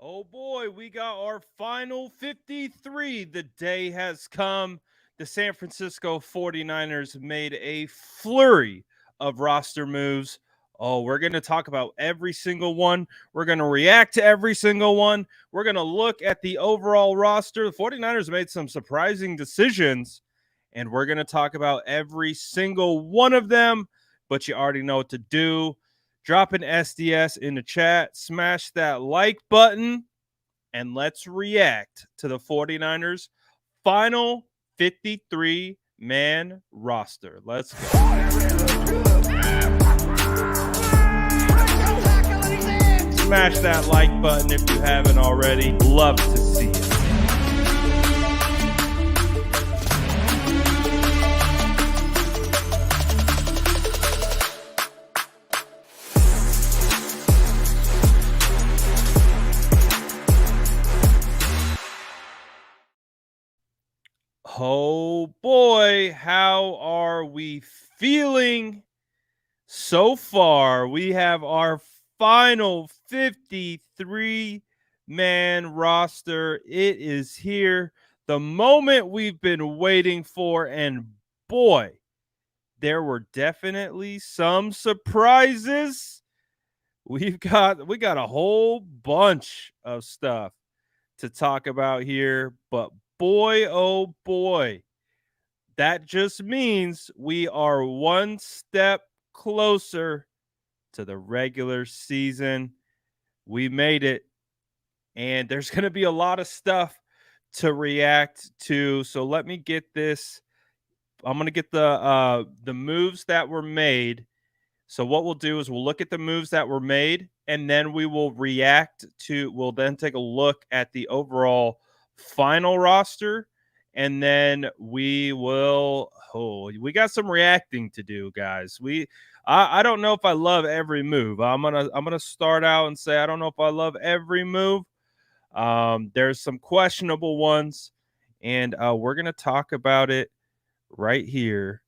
Oh boy, we got our final 53. The day has come. The San Francisco 49ers made a flurry of roster moves. Oh, we're going to talk about every single one. We're going to react to every single one. We're going to look at the overall roster. The 49ers made some surprising decisions, and we're going to talk about every single one of them. But you already know what to do. Drop an SDS in the chat, smash that like button, and let's react to the 49ers' final 53 man roster. Let's go. Smash that like button if you haven't already. Love to see it. Oh boy, how are we feeling so far? We have our final 53 man roster. It is here. The moment we've been waiting for, and boy, there were definitely some surprises. We got a whole bunch of stuff to talk about here, but boy, oh boy, that just means we are one step closer to the regular season. We made it, and there's going to be a lot of stuff to react to. So let me get this. I'm going to get the moves that were made. So what we'll do is we'll look at the moves that were made, and then we will react to. We'll then take a look at the overall final roster, and then we will. Oh, we got some reacting to do, guys. I don't know if I love every move. I'm gonna start out and say I don't know if I love every move. There's some questionable ones, and we're gonna talk about it right here,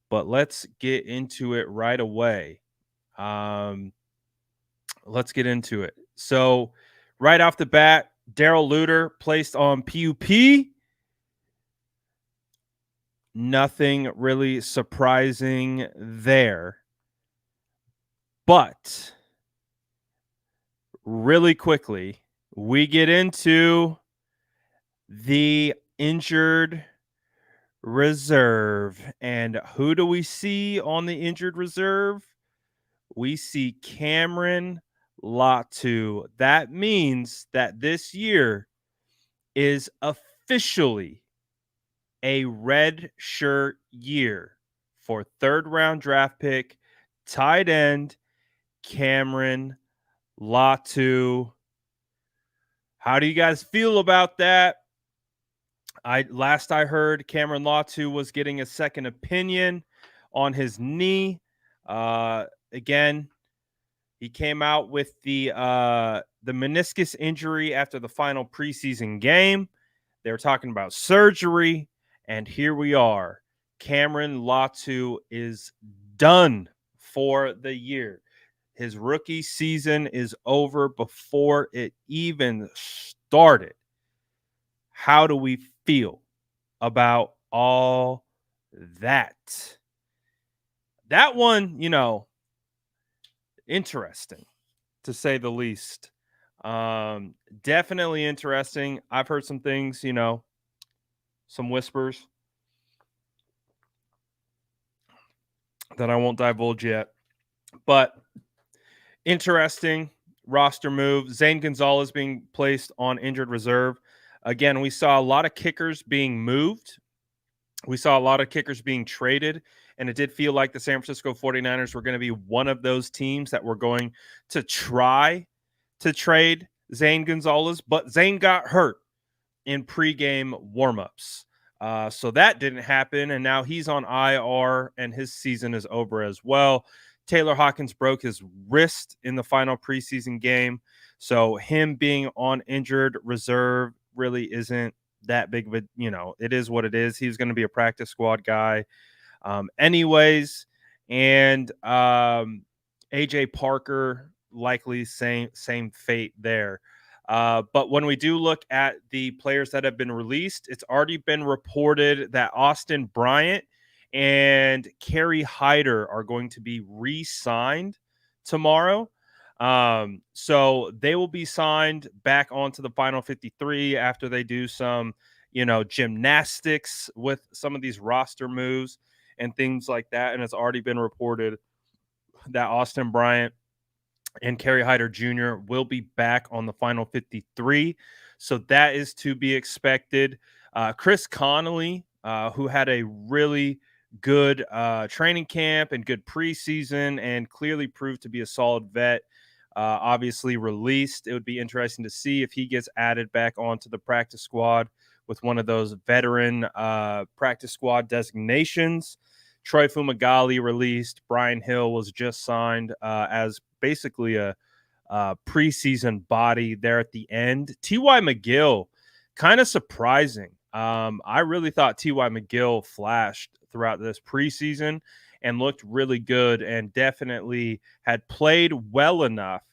but let's get into it right away. Um, let's get into it. So, right off the bat, Daryl Luter placed on PUP. Nothing really surprising there. But really quickly, we get into the injured reserve. And who do we see on the injured reserve? We see Cameron Latu. That means that this year is officially a red shirt year for third round draft pick, tight end Cameron Latu. How do you guys feel about that? Last I heard, Cameron Latu was getting a second opinion on his knee. Again, he came out with the meniscus injury after the final preseason game. They were talking about surgery, and here we are. Cameron Latu is done for the year. His rookie season is over before it even started. How do we feel about all that? That one, interesting to say the least. Definitely interesting. I've heard some things, some whispers that I won't divulge yet, but interesting roster move. Zane Gonzalez being placed on injured reserve. Again, we saw a lot of kickers being moved. We saw a lot of kickers being traded, and it did feel like the San Francisco 49ers were going to be one of those teams that were going to try to trade Zane Gonzalez, but Zane got hurt in pregame warmups. So that didn't happen, and now he's on IR, and his season is over as well. Taylor Hawkins broke his wrist in the final preseason game, so him being on injured reserve really isn't that big of a, it is what it is. He's going to be a practice squad guy anyways. And AJ Parker, likely same fate there. But when we do look at the players that have been released, it's already been reported that Austin Bryant and Kerry Hyder are going to be re-signed tomorrow. So they will be signed back onto the final 53 after they do some, gymnastics with some of these roster moves and things like that. And it's already been reported that Austin Bryant and Kerry Hyder Jr. will be back on the final 53. So that is to be expected. Chris Connolly, who had a really good training camp and good preseason and clearly proved to be a solid vet, obviously released. It would be interesting to see if he gets added back onto the practice squad with one of those veteran practice squad designations. Troy Fumagalli released. Brian Hill was just signed as basically a preseason body there at the end. T.Y. McGill, kind of surprising. I really thought T.Y. McGill flashed throughout this preseason and looked really good and definitely had played well enough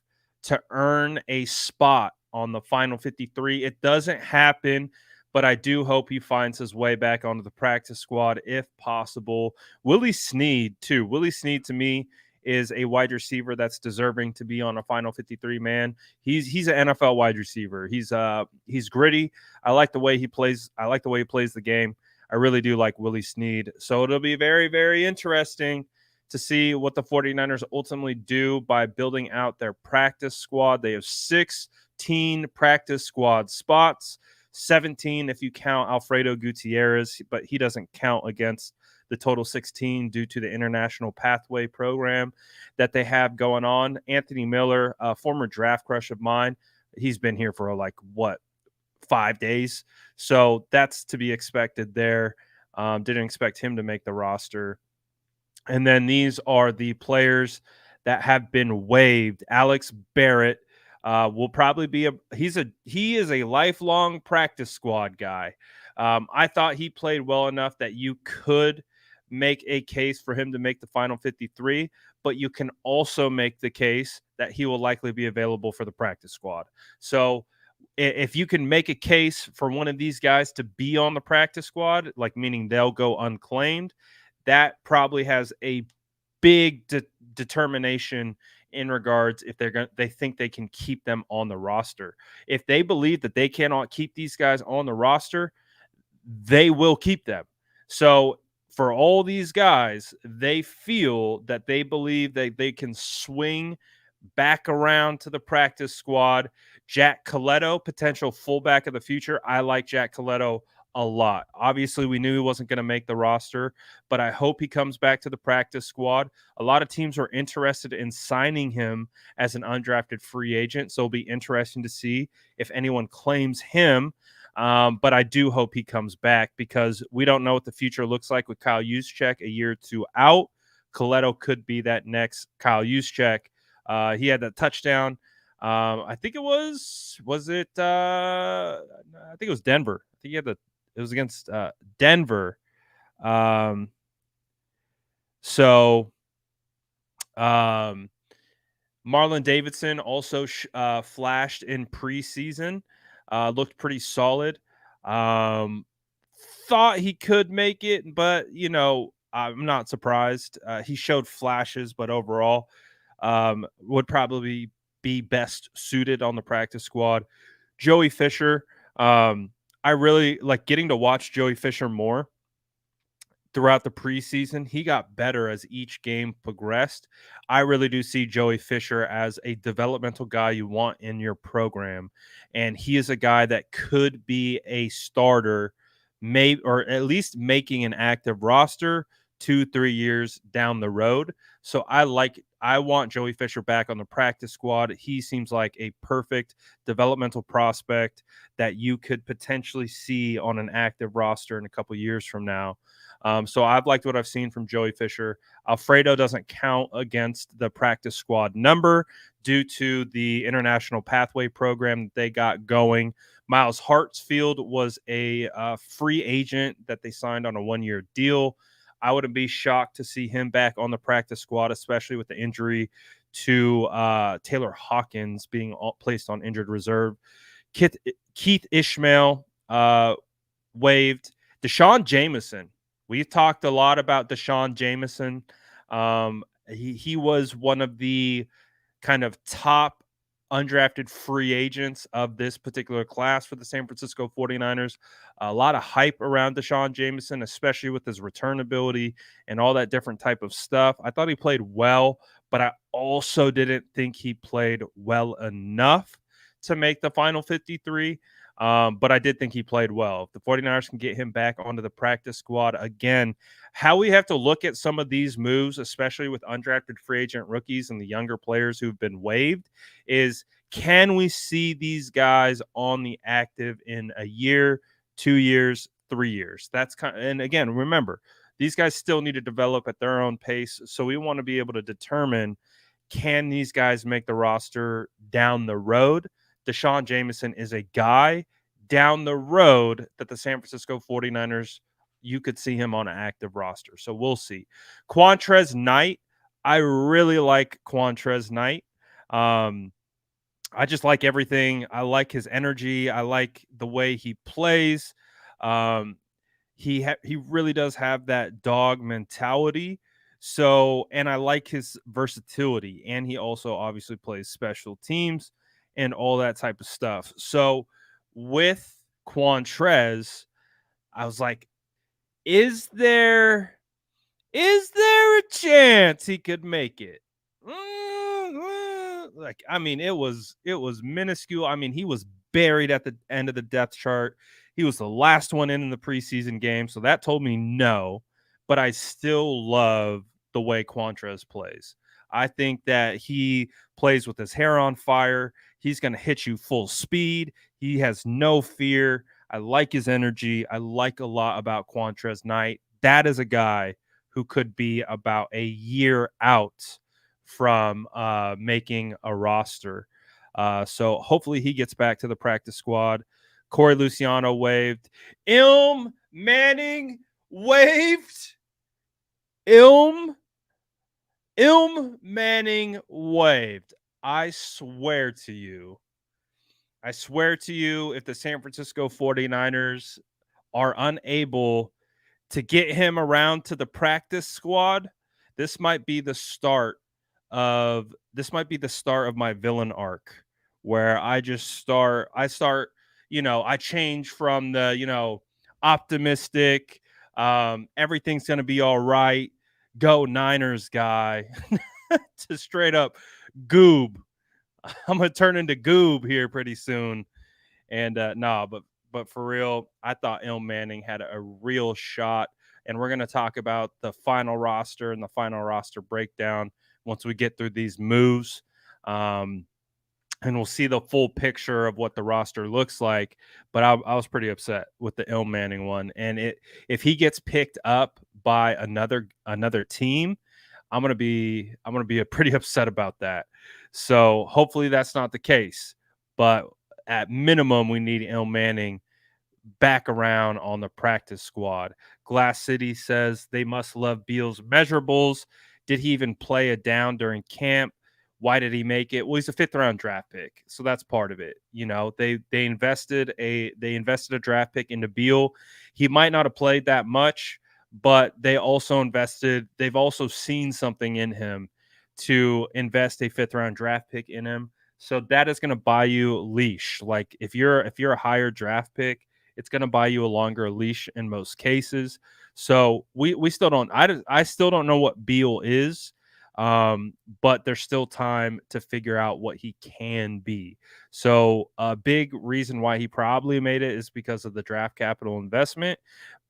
to earn a spot on the final 53. It doesn't happen, but I do hope he finds his way back onto the practice squad if possible. Willie Snead, too. Willie Snead, to me, is a wide receiver that's deserving to be on a final 53 man. He's an NFL wide receiver. He's gritty. I like the way he plays. I like the way he plays the game. I really do like Willie Snead. So it'll be very, very interesting to see what the 49ers ultimately do by building out their practice squad. They have 16 practice squad spots, 17 if you count Alfredo Gutierrez, but he doesn't count against the total 16 due to the International Pathway program that they have going on. Anthony Miller, a former draft crush of mine, he's been here for 5 days. So that's to be expected there. Didn't expect him to make the roster. And then these are the players that have been waived. Alex Barrett will probably be he is a lifelong practice squad guy. I thought he played well enough that you could make a case for him to make the final 53, but you can also make the case that he will likely be available for the practice squad. So if you can make a case for one of these guys to be on the practice squad, like meaning they'll go unclaimed, that probably has a big determination in regards if they think they can keep them on the roster. If they believe that they cannot keep these guys on the roster, they will keep them. So for all these guys, they feel that they believe that they can swing back around to the practice squad. Jack Coletto, potential fullback of the future. I like Jack Coletto a lot. Obviously, we knew he wasn't going to make the roster, but I hope he comes back to the practice squad. A lot of teams are interested in signing him as an undrafted free agent, so it'll be interesting to see if anyone claims him. But I do hope he comes back because we don't know what the future looks like with Kyle Juszczyk a year or two out. Coletto could be that next Kyle Juszczyk. He had that touchdown. I think it was it? I think it was Denver. I think it was against Denver. So Marlon Davidson also flashed in preseason. Looked pretty solid. Thought he could make it, but I'm not surprised. He showed flashes, but overall, would probably be best suited on the practice squad. Joey Fisher. I really like getting to watch Joey Fisher more throughout the preseason. He got better as each game progressed. I really do see Joey Fisher as a developmental guy you want in your program. And he is a guy that could be a starter, maybe, or at least making an active roster 2-3 years down the road. So I want Joey Fisher back on the practice squad. He seems like a perfect developmental prospect that you could potentially see on an active roster in a couple years from now. So I've liked what I've seen from Joey Fisher. Alfredo doesn't count against the practice squad number due to the International Pathway program that they got going. Miles Hartsfield was a free agent that they signed on a 1-year deal. I wouldn't be shocked to see him back on the practice squad, especially with the injury to Taylor Hawkins being placed on injured reserve. Keith Ishmael waived. Deshaun Jameson. We've talked a lot about Deshaun Jameson. He was one of the kind of top undrafted free agents of this particular class for the San Francisco 49ers. A lot of hype around Deshaun Jameson, especially with his return ability and all that different type of stuff. I thought he played well, but I also didn't think he played well enough to make the final 53. But I did think he played well. If the 49ers can get him back onto the practice squad again, how we have to look at some of these moves, especially with undrafted free agent rookies and the younger players who've been waived, is can we see these guys on the active in a year, 2 years, 3 years? That's kind of, and again, remember, these guys still need to develop at their own pace. So we want to be able to determine, can these guys make the roster down the road? Deshaun Jameson is a guy down the road that the San Francisco 49ers, you could see him on an active roster. So we'll see. Quantrez Knight, I really like Quantrez Knight. I just like everything. I like his energy. I like the way he plays. Um, he really does have that dog mentality. So, and I like his versatility, and he also obviously plays special teams and all that type of stuff. So, with Quantrez, I was like, is there a chance he could make it? Like, I mean, it was minuscule. I mean, he was buried at the end of the depth chart. He was the last one in the preseason game, so that told me no. But I still love the way Quantrez plays. I think that he plays with his hair on fire. He's going to hit you full speed. He has no fear. I like his energy. I like a lot about Quantrez Knight. That is a guy who could be about a year out from making a roster. So hopefully he gets back to the practice squad. Corey Luciano waived. Ilm Manning waived. Ilm Manning waived. I swear to you, if the San Francisco 49ers are unable to get him around to the practice squad, this might be the start of my villain arc, where I change from the, optimistic, everything's going to be all right, go Niners guy, to straight up goob. I'm going to turn into goob here pretty soon. And but for real, I thought Il Manning had a real shot. And we're going to talk about the final roster and the final roster breakdown once we get through these moves. And we'll see the full picture of what the roster looks like. But I was pretty upset with the Il Manning one. And if he gets picked up by another team, I'm gonna be pretty upset about that. So hopefully that's not the case. But at minimum, we need Il Manning back around on the practice squad. Glass City says they must love Beal's measurables. Did he even play a down during camp? Why did he make it? Well, he's a 5th round draft pick, so that's part of it. They invested a draft pick into Beal. He might not have played that much, but they've also seen something in him to invest a 5th round draft pick in him. So that is going to buy you a leash. Like if you're a higher draft pick, it's going to buy you a longer leash in most cases. So we still don't. I still don't know what Beal is, but there's still time to figure out what he can be. So a big reason why he probably made it is because of the draft capital investment.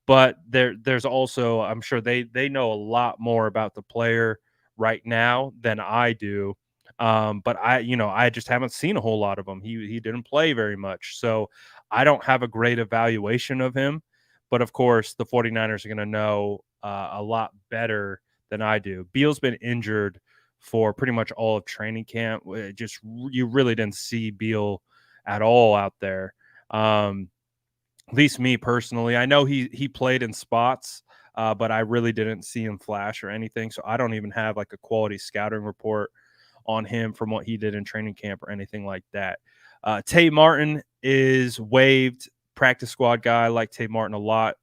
But there's also, I'm sure they know a lot more about the player right now than I do. But I just haven't seen a whole lot of him. He didn't play very much. So I don't have a great evaluation of him. But of course, the 49ers are going to know a lot better than I do. Beal's been injured for pretty much all of training camp. You really didn't see Beal at all out there. At least me personally. I know he played in spots, but I really didn't see him flash or anything. So I don't even have like a quality scouting report on him from what he did in training camp or anything like that. Tay Martin is waived, practice squad guy. I like Tay Martin a lot.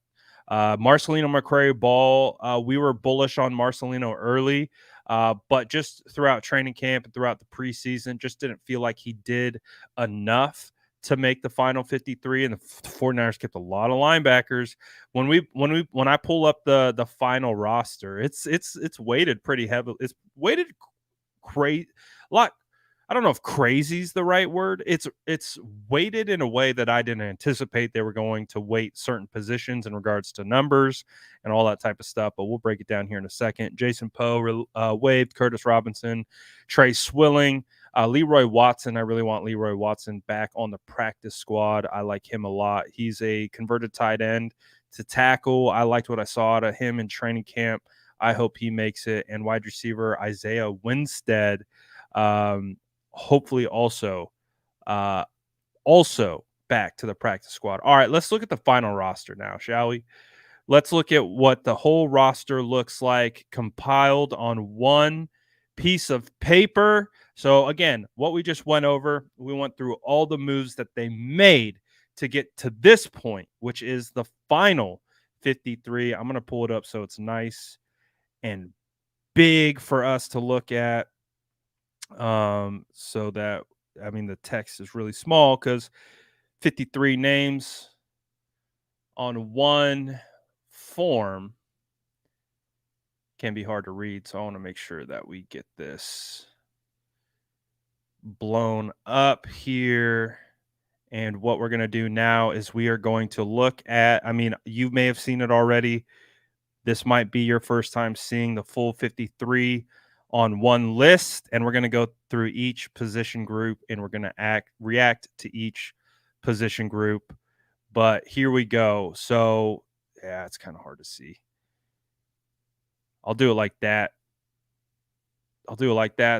Marcelino McCray Ball, we were bullish on Marcelino early, but just throughout training camp and throughout the preseason, just didn't feel like he did enough to make the final 53. And the 49ers kept a lot of linebackers. When I pull up the final roster, it's weighted pretty heavily. It's weighted crazy a lot. I don't know if crazy is the right word. It's weighted in a way that I didn't anticipate they were going to weight certain positions in regards to numbers and all that type of stuff. But we'll break it down here in a second. Jason Poe waived, Curtis Robinson, Trey Swilling, Leroy Watson. I really want Leroy Watson back on the practice squad. I like him a lot. He's a converted tight end to tackle. I liked what I saw out of him in training camp. I hope he makes it. And wide receiver Isaiah Winstead. Hopefully also back to the practice squad. All right, let's look at the final roster now, shall we? Let's look at what the whole roster looks like compiled on one piece of paper. So again, what we just went over, we went through all the moves that they made to get to this point, which is the final 53. I'm going to pull it up so it's nice and big for us to look at. So that, I mean, the text is really small because 53 names on one form can be hard to read. So I want to make sure that we get this blown up here. And what we're going to do now is we are going to look at, I mean, you may have seen it already. This might be your first time seeing the full 53 on one list, and we're going to go through each position group and we're going to react to each position group. But here we go. So yeah, it's kind of hard to see. I'll do it like that.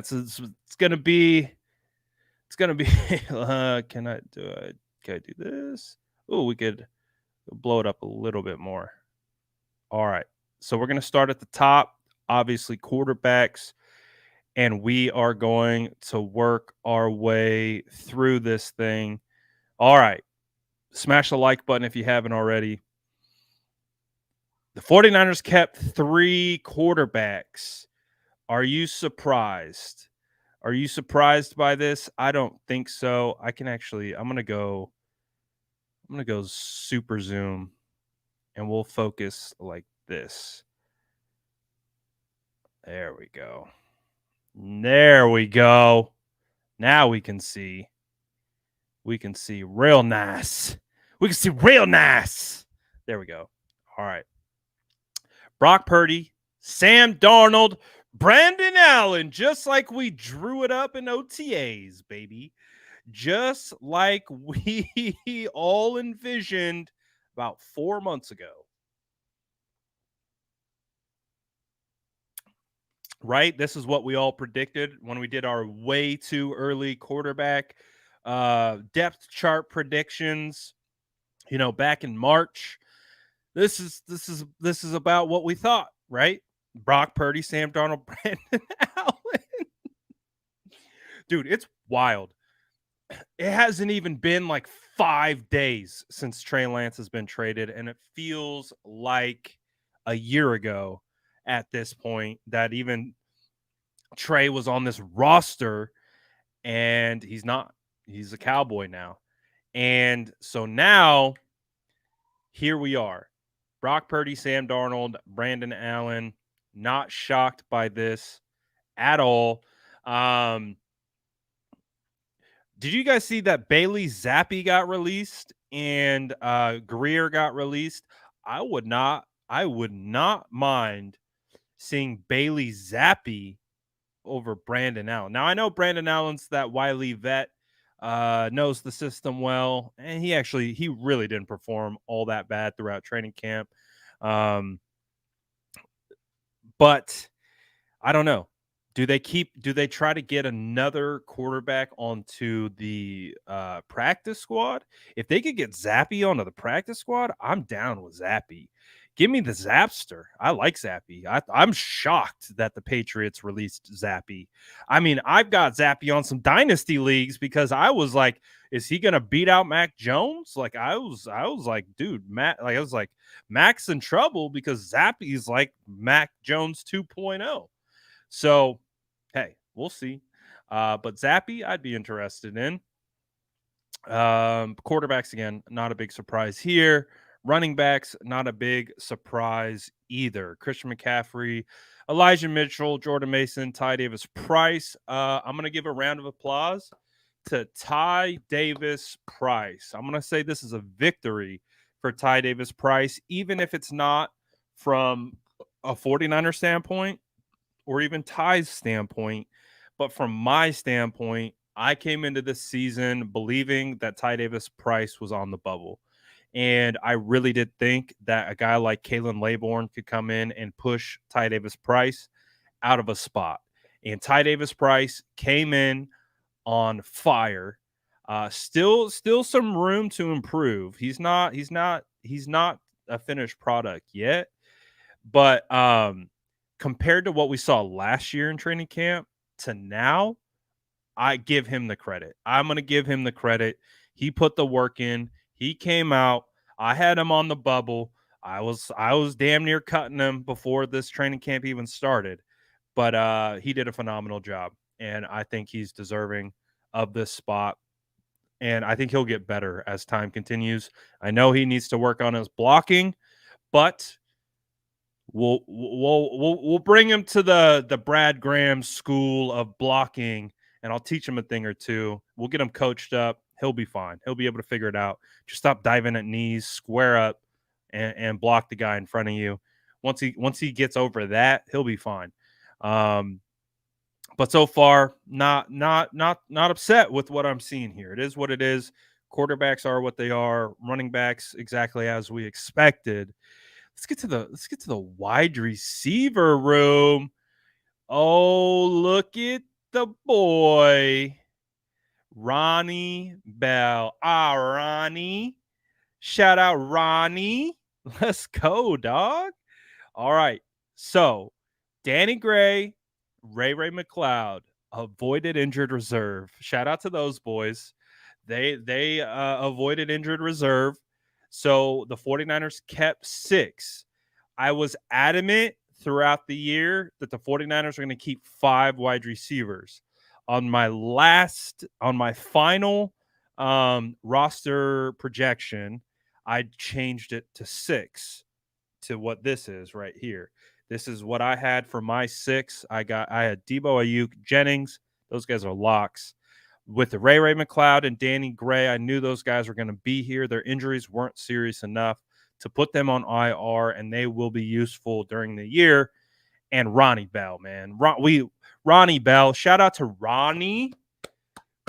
So it's going to be can I do this? Oh, we could blow it up a little bit more. All right. So we're going to start at the top, obviously quarterbacks, and we are going to work our way through this thing. All right. Smash the like button if you haven't already. The 49ers kept 3 quarterbacks. Are you surprised? Are you surprised by this? I don't think so. I'm going to go super zoom and we'll focus like this. There we go. There we go. Now we can see. We can see real nice. We can see real nice. There we go. All right. Brock Purdy, Sam Darnold, Brandon Allen, just like we drew it up in OTAs, baby. Just like we all envisioned about 4 months ago. Right? This is what we all predicted when we did our way too early quarterback depth chart predictions, back in March. This is about what we thought, right? Brock Purdy, Sam Darnold, Brandon Allen. Dude, it's wild. It hasn't even been like 5 days since Trey Lance has been traded, and it feels like a year ago at this point that even Trey was on this roster, and he's not. He's a Cowboy now. And so now here we are. Brock Purdy, Sam Darnold, Brandon Allen. Not shocked by this at all. Did you guys see that Bailey Zappi got released and Greer got released? I would not mind seeing Bailey Zappi over Brandon Allen. Now I know Brandon Allen's that wily vet, knows the system well, and he really didn't perform all that bad throughout training camp. But I don't know. Do they try to get another quarterback onto the practice squad? If they could get Zappi onto the practice squad, I'm down with Zappi. Give me the Zapster. I like Zappy. I'm shocked that the Patriots released Zappy. I mean, I've got Zappy on some dynasty leagues because I was like, is he gonna beat out Mac Jones? Like I was like, dude, I was like, Mac's in trouble because Zappy's like Mac Jones 2.0. So, hey, we'll see. But Zappy, I'd be interested in. Quarterbacks again, not a big surprise here. Running backs, not a big surprise either. Christian McCaffrey, Elijah Mitchell, Jordan Mason, Ty Davis Price. I'm gonna give a round of applause to Ty Davis Price. I'm gonna say this is a victory for Ty Davis Price, even if it's not from a 49er standpoint or even Ty's standpoint. But from my standpoint, I came into this season believing that Ty Davis Price was on the bubble. And I really did think that a guy like Kalen Laborn could come in and push Ty Davis Price out of a spot. And Ty Davis Price came in on fire. Still some room to improve. He's not a finished product yet. But compared to what we saw last year in training camp to now, I give him the credit. I'm going to give him the credit. He put the work in. He came out. I had him on the bubble. I was damn near cutting him before this training camp even started. But he did a phenomenal job, and I think he's deserving of this spot. And I think he'll get better as time continues. I know he needs to work on his blocking, but we'll bring him to the Brad Graham school of blocking, and I'll teach him a thing or two. We'll get him coached up. He'll be fine. He'll be able to figure it out. Just stop diving at knees, square up, and block the guy in front of you. Once he gets over that, he'll be fine. But so far, not upset with what I'm seeing here. It is what it is. Quarterbacks are what they are. Running backs exactly as we expected. Let's get to the wide receiver room. Oh, look at the boy, Ronnie Bell. Ronnie. Shout out Ronnie. Let's go, dog. All right. So, Danny Gray, Ray McLeod, avoided injured reserve. Shout out to those boys. They avoided injured reserve. So the 49ers kept 6. I was adamant throughout the year that the 49ers are going to keep 5 wide receivers. On my final roster projection, I changed it to 6 to what this is right here. This is what I had for my 6. I had Debo Ayuk, Jennings. Those guys are locks. With the Ray McLeod and Danny Gray, I knew those guys were going to be here. Their injuries weren't serious enough to put them on IR, and they will be useful during the year. And Ronnie Bell, man. Ronnie Bell. Shout out to Ronnie.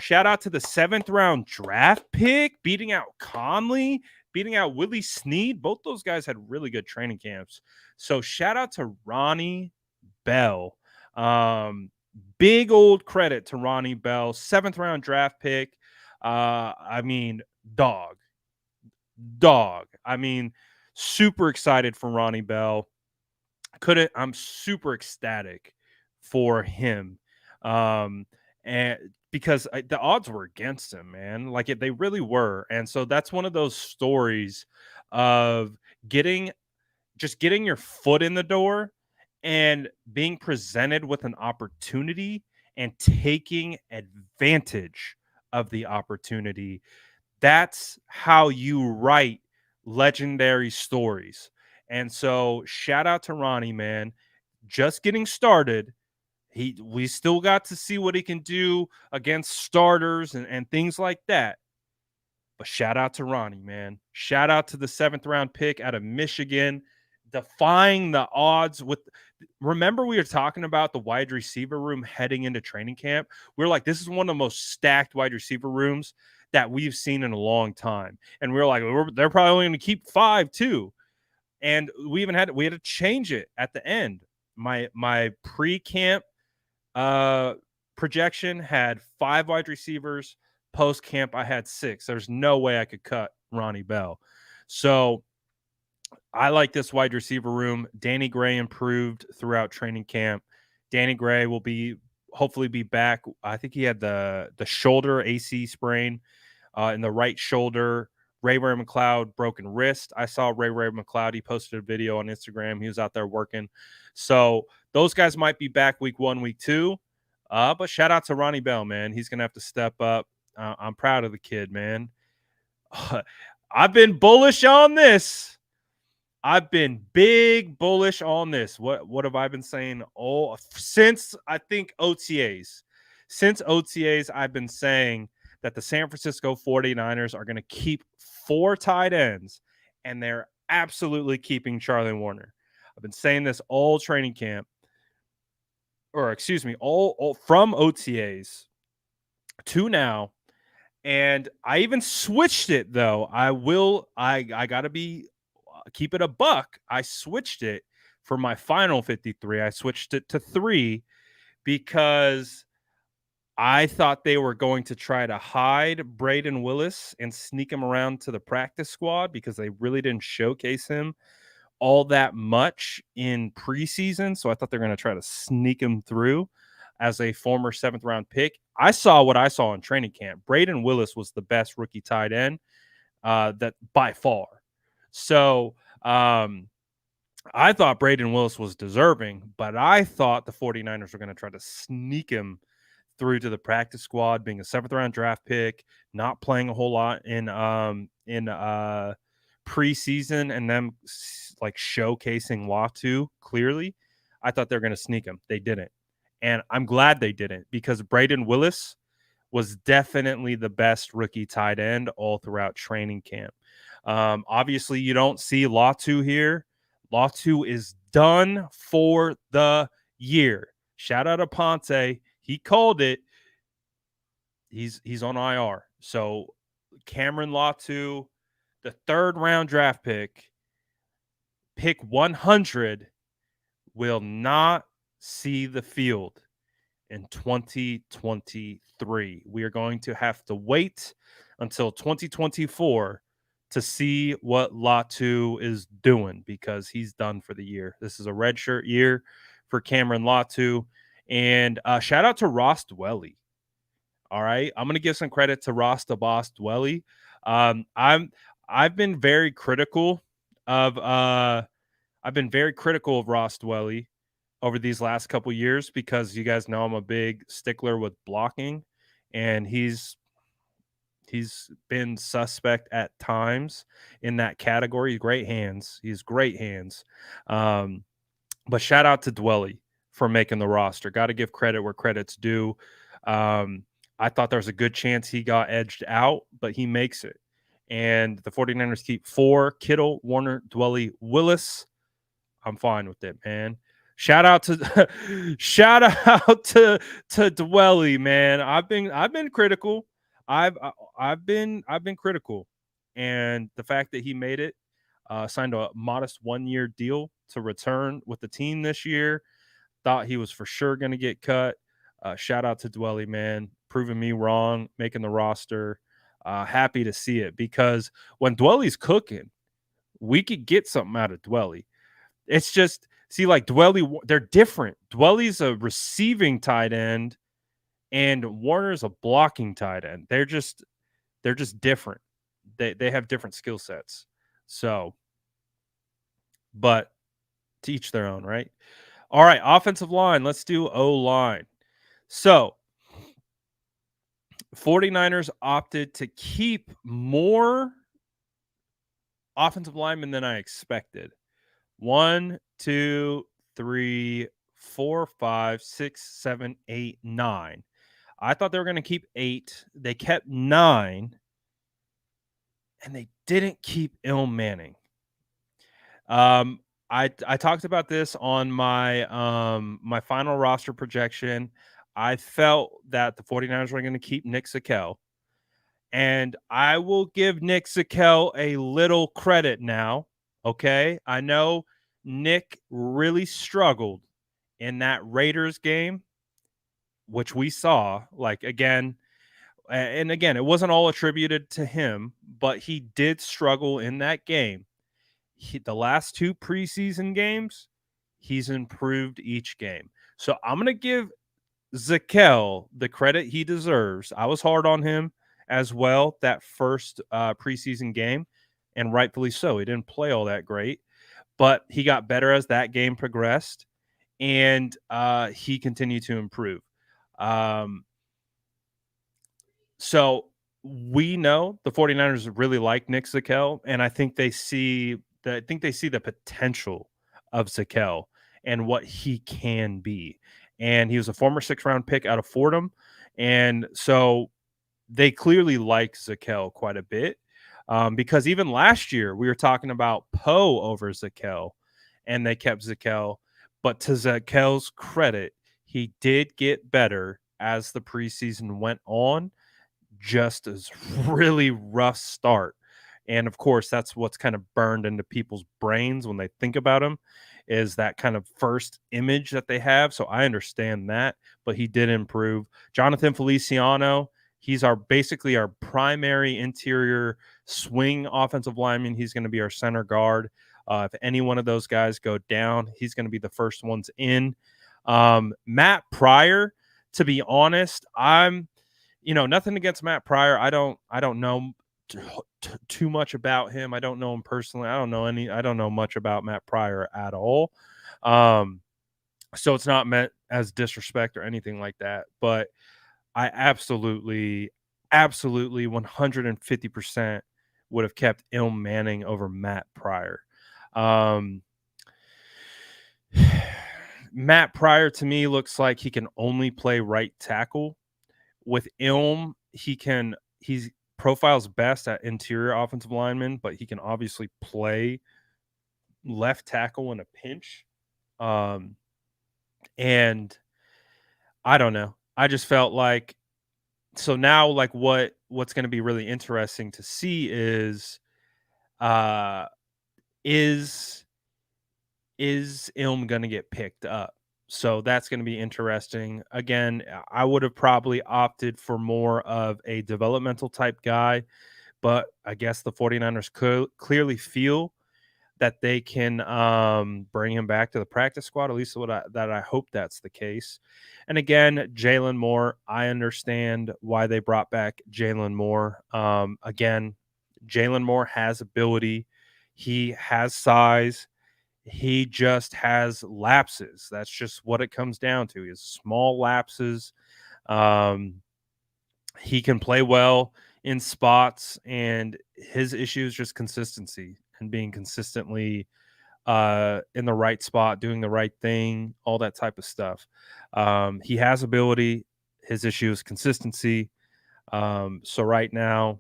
Shout out to the 7th round draft pick, beating out Conley, beating out Willie Snead. Both those guys had really good training camps. So shout out to Ronnie Bell. Big old credit to Ronnie Bell, 7th round draft pick. I mean, dog. I mean, super excited for Ronnie Bell. I'm super ecstatic for him. And because the odds were against him, man. Like they really were. And so that's one of those stories of getting your foot in the door and being presented with an opportunity and taking advantage of the opportunity. That's how you write legendary stories. And so shout out to Ronnie, man. Just getting started. We still got to see what he can do against starters and things like that. But shout out to Ronnie, man. Shout out to the 7th round pick out of Michigan, defying the odds remember we were talking about the wide receiver room heading into training camp. We're like, this is one of the most stacked wide receiver rooms that we've seen in a long time. And we were like, they're probably only going to keep 5 too. And we had to change it at the end. My pre-camp projection had 5 wide receivers. Post camp, I had 6. There's no way I could cut Ronnie Bell. So I like this wide receiver room. Danny Gray improved throughout training camp. Danny Gray will hopefully be back. I think he had the shoulder AC sprain in the right shoulder. Ray McLeod broken wrist. I saw Ray McLeod. He posted a video on Instagram. He was out there working. So those guys might be back week 1, week 2. But shout out to Ronnie Bell, man. He's gonna have to step up. I'm proud of the kid, man. I've been bullish on this. I've been big bullish on this. What have I been saying? Oh, since I think OTAs. Since OTAs, I've been saying that the San Francisco 49ers are going to keep 4 tight ends, and they're absolutely keeping Charlie Warner. I've been saying this all training camp, or excuse me, all from OTAs to now. And I even switched it though. I got to be keep it a buck. I switched it for my final 53. I switched it to 3 because I thought they were going to try to hide Braden Willis and sneak him around to the practice squad because they really didn't showcase him all that much in preseason. So I thought they're going to try to sneak him through as a former 7th round pick. I saw what I saw in training camp. Braden Willis was the best rookie tight end that by far. So I thought Braden Willis was deserving, but I thought the 49ers were going to try to sneak him through to the practice squad, being a 7th round draft pick, not playing a whole lot in preseason, and them like showcasing Latu clearly. I thought they were going to sneak him. They didn't. And I'm glad they didn't, because Braden Willis was definitely the best rookie tight end all throughout training camp. Obviously, you don't see Latu here. Latu is done for the year. Shout out to Ponte. He called it. He's on IR. So Cameron Latu, the 3rd round draft pick 100, will not see the field in 2023. We are going to have to wait until 2024 to see what Latu is doing, because he's done for the year. This is a redshirt year for Cameron Latu. And shout out to Ross Dwelly. All right, I'm going to give some credit to Ross the Boss Dwelly. I've been very critical of Ross Dwelly over these last couple years, because you guys know I'm a big stickler with blocking, and he's been suspect at times in that category. Great hands. He's great hands. But shout out to Dwelly for making the roster. Got to give credit where credit's due. I thought there was a good chance he got edged out, but he makes it. And the 49ers keep 4: Kittle, Warner, Dwelly, Willis. I'm fine with it, man. Shout out to Dwelly, man. I've been critical. I've been critical, and the fact that he made it, signed a modest 1-year deal to return with the team this year. Thought he was for sure going to get cut. Shout out to Dwelly, man, proving me wrong, making the roster. Happy to see it, because when Dwelly's cooking, we could get something out of Dwelly. It's just, see, like Dwelly, they're different. Dwelly's a receiving tight end, and Warner's a blocking tight end. They're just different. They have different skill sets. So, but to each their own, right? All right, offensive line. Let's do O-line. So, 49ers opted to keep more offensive linemen than I expected. 1, 2, 3, 4, 5, 6, 7, 8, 9. I thought they were going to keep 8. They kept 9, and they didn't keep Il Manning. I talked about this on my my final roster projection. I felt that the 49ers were going to keep Nick Zakelj. And I will give Nick Zakelj a little credit now. Okay. I know Nick really struggled in that Raiders game, which we saw. Like, again, it wasn't all attributed to him, but he did struggle in that game. the last 2 preseason games, he's improved each game. So I'm going to give Zakel the credit he deserves. I was hard on him as well that first preseason game, and rightfully so. He didn't play all that great, but he got better as that game progressed, and he continued to improve. Um, so we know the 49ers really like Nick Zakel, and I think they see the potential of Zakel and what he can be. And he was a former 6th-round pick out of Fordham, and so they clearly like Zakel quite a bit. Because even last year we were talking about Poe over Zakel, and they kept Zakel. But to Zakel's credit, he did get better as the preseason went on, just as really rough start. And of course, that's what's kind of burned into people's brains when they think about him, is that kind of first image that they have. So I understand that, but he did improve. Jonathan Feliciano, he's basically our primary interior swing offensive lineman. He's going to be our center guard. If any one of those guys go down, he's going to be the first ones in. Matt Pryor, to be honest, nothing against Matt Pryor. I don't know too much about him. I don't know him personally. I don't know much about Matt Pryor at all. So it's not meant as disrespect or anything like that, but I absolutely 150% would have kept Ilm Manning over Matt Pryor. Matt Pryor to me looks like he can only play right tackle. With Ilm, he's profiles best at interior offensive lineman, but he can obviously play left tackle in a pinch. And I don't know. I just felt like, so now, like, what's going to be really interesting to see is Ilm going to get picked up? So that's going to be interesting. Again, I would have probably opted for more of a developmental type guy, but I guess the 49ers clearly feel that they can bring him back to the practice squad. At least I hope that's the case. And again, Jalen Moore, I understand why they brought back Jalen Moore. Again, Jalen Moore has ability. He has size. He just has lapses. That's just what it comes down to. He has small lapses. He can play well in spots, and his issue is just consistency and being consistently in the right spot, doing the right thing, all that type of stuff. He has ability. His issue is consistency. So right now,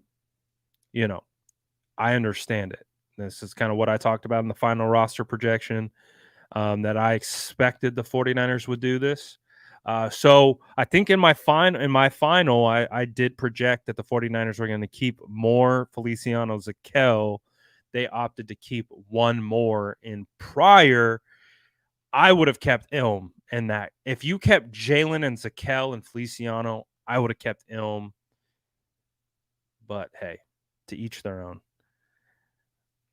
I understand it. This is kind of what I talked about in the final roster projection, that I expected the 49ers would do this. So I think in my final, I did project that the 49ers were going to keep more Feliciano Zakel. They opted to keep one more in Pryor. I would have kept Ilm in that. If you kept Jalen and Zakel and Feliciano, I would have kept Ilm. But hey, to each their own.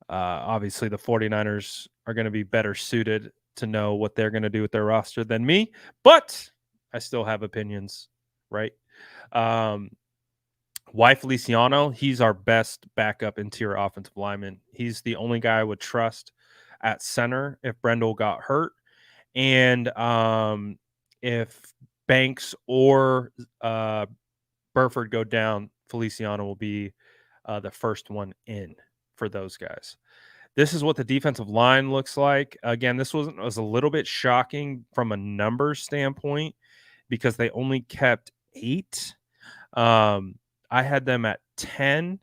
Obviously, the 49ers are going to be better suited to know what they're going to do with their roster than me, but I still have opinions, right? Why Feliciano? He's our best backup interior offensive lineman. He's the only guy I would trust at center if Brendel got hurt. And if Banks or Burford go down, Feliciano will be the first one in for those guys. This is what the defensive line looks like. Again, this was a little bit shocking from a numbers standpoint because they only kept 8. I had them at 10,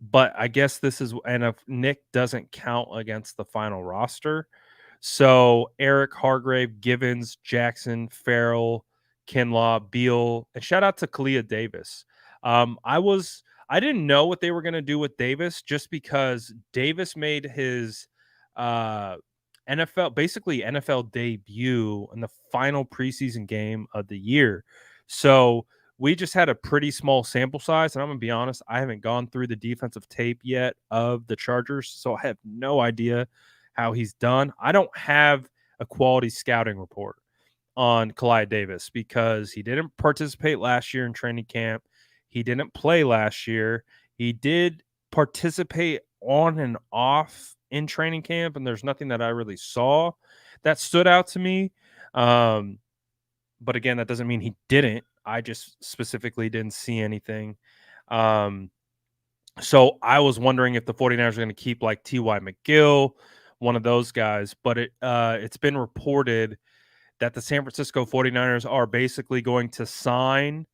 but I guess this is, and if Nick doesn't count against the final roster. So Eric, Hargrave, Givens, Jackson, Farrell, Kinlaw, Beal, and shout out to Kalia Davis. I didn't know what they were going to do with Davis just because Davis made his NFL debut in the final preseason game of the year. So we just had a pretty small sample size, and I'm gonna be honest, I haven't gone through the defensive tape yet of the Chargers, so I have no idea how he's done. I don't have a quality scouting report on Kalai Davis because he didn't participate last year in training camp. He didn't play last year. He did participate on and off in training camp, and there's nothing that I really saw that stood out to me. But again, that doesn't mean he didn't. I just specifically didn't see anything. Um, so I was wondering if the 49ers are going to keep like T.Y. McGill, one of those guys, but it's been reported that the San Francisco 49ers are basically going to sign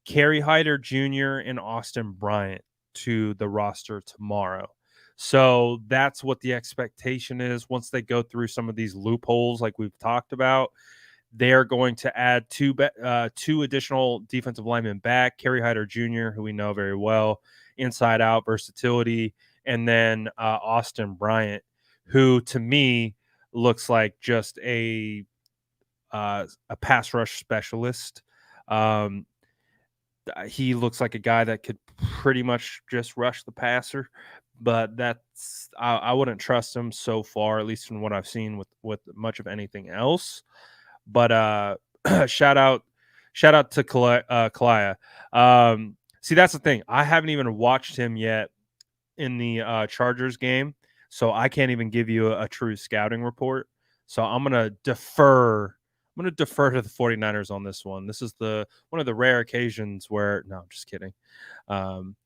Kerry Hyder Jr. and Austin Bryant to the roster tomorrow. So that's what the expectation is. Once they go through some of these loopholes like we've talked about, they're going to add two additional defensive linemen back, Kerry Hyder Jr., who we know very well, inside out versatility, and then Austin Bryant, who to me looks like just a pass rush specialist. Um, he looks like a guy that could pretty much just rush the passer, but I wouldn't trust him so far, at least from what I've seen with much of anything else. But shout out to Kalaya. See, that's the thing. I haven't even watched him yet in the Chargers game, so I can't even give you a true scouting report. So I'm gonna defer. I'm gonna defer to the 49ers on this one. This is the one of the rare occasions where no, I'm just kidding. Um,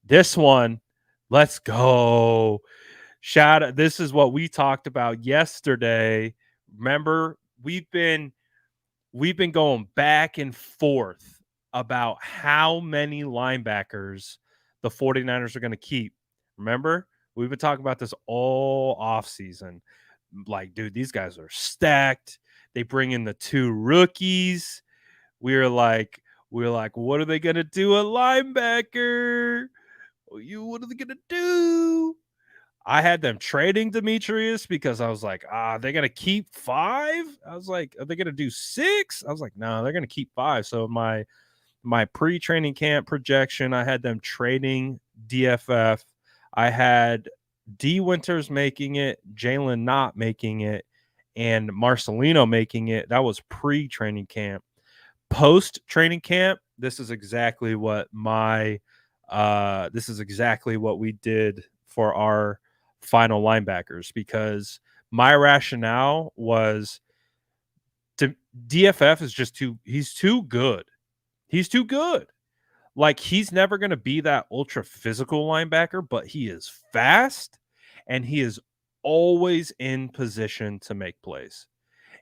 this one, let's go. This is what we talked about yesterday. Remember, we've been going back and forth about how many linebackers the 49ers are going to keep. Remember? We've been talking about this all offseason. Like, dude, these guys are stacked. They bring in the two rookies. We're like, what are they gonna do at linebacker? What are they gonna do? I had them trading Demetrius because I was like, they're gonna keep 5. I was like, are they gonna do 6? I was like, no, they're gonna keep 5. So my pre-training camp projection, I had them trading DFF. I had D Winters making it, Jalen not making it, and Marcelino making it. That was pre-training camp. Post-training camp, this is exactly what we did for our final linebackers, because my rationale was DFF is just he's too good. He's too good. Like, he's never going to be that ultra physical linebacker, but he is fast and he is always in position to make plays.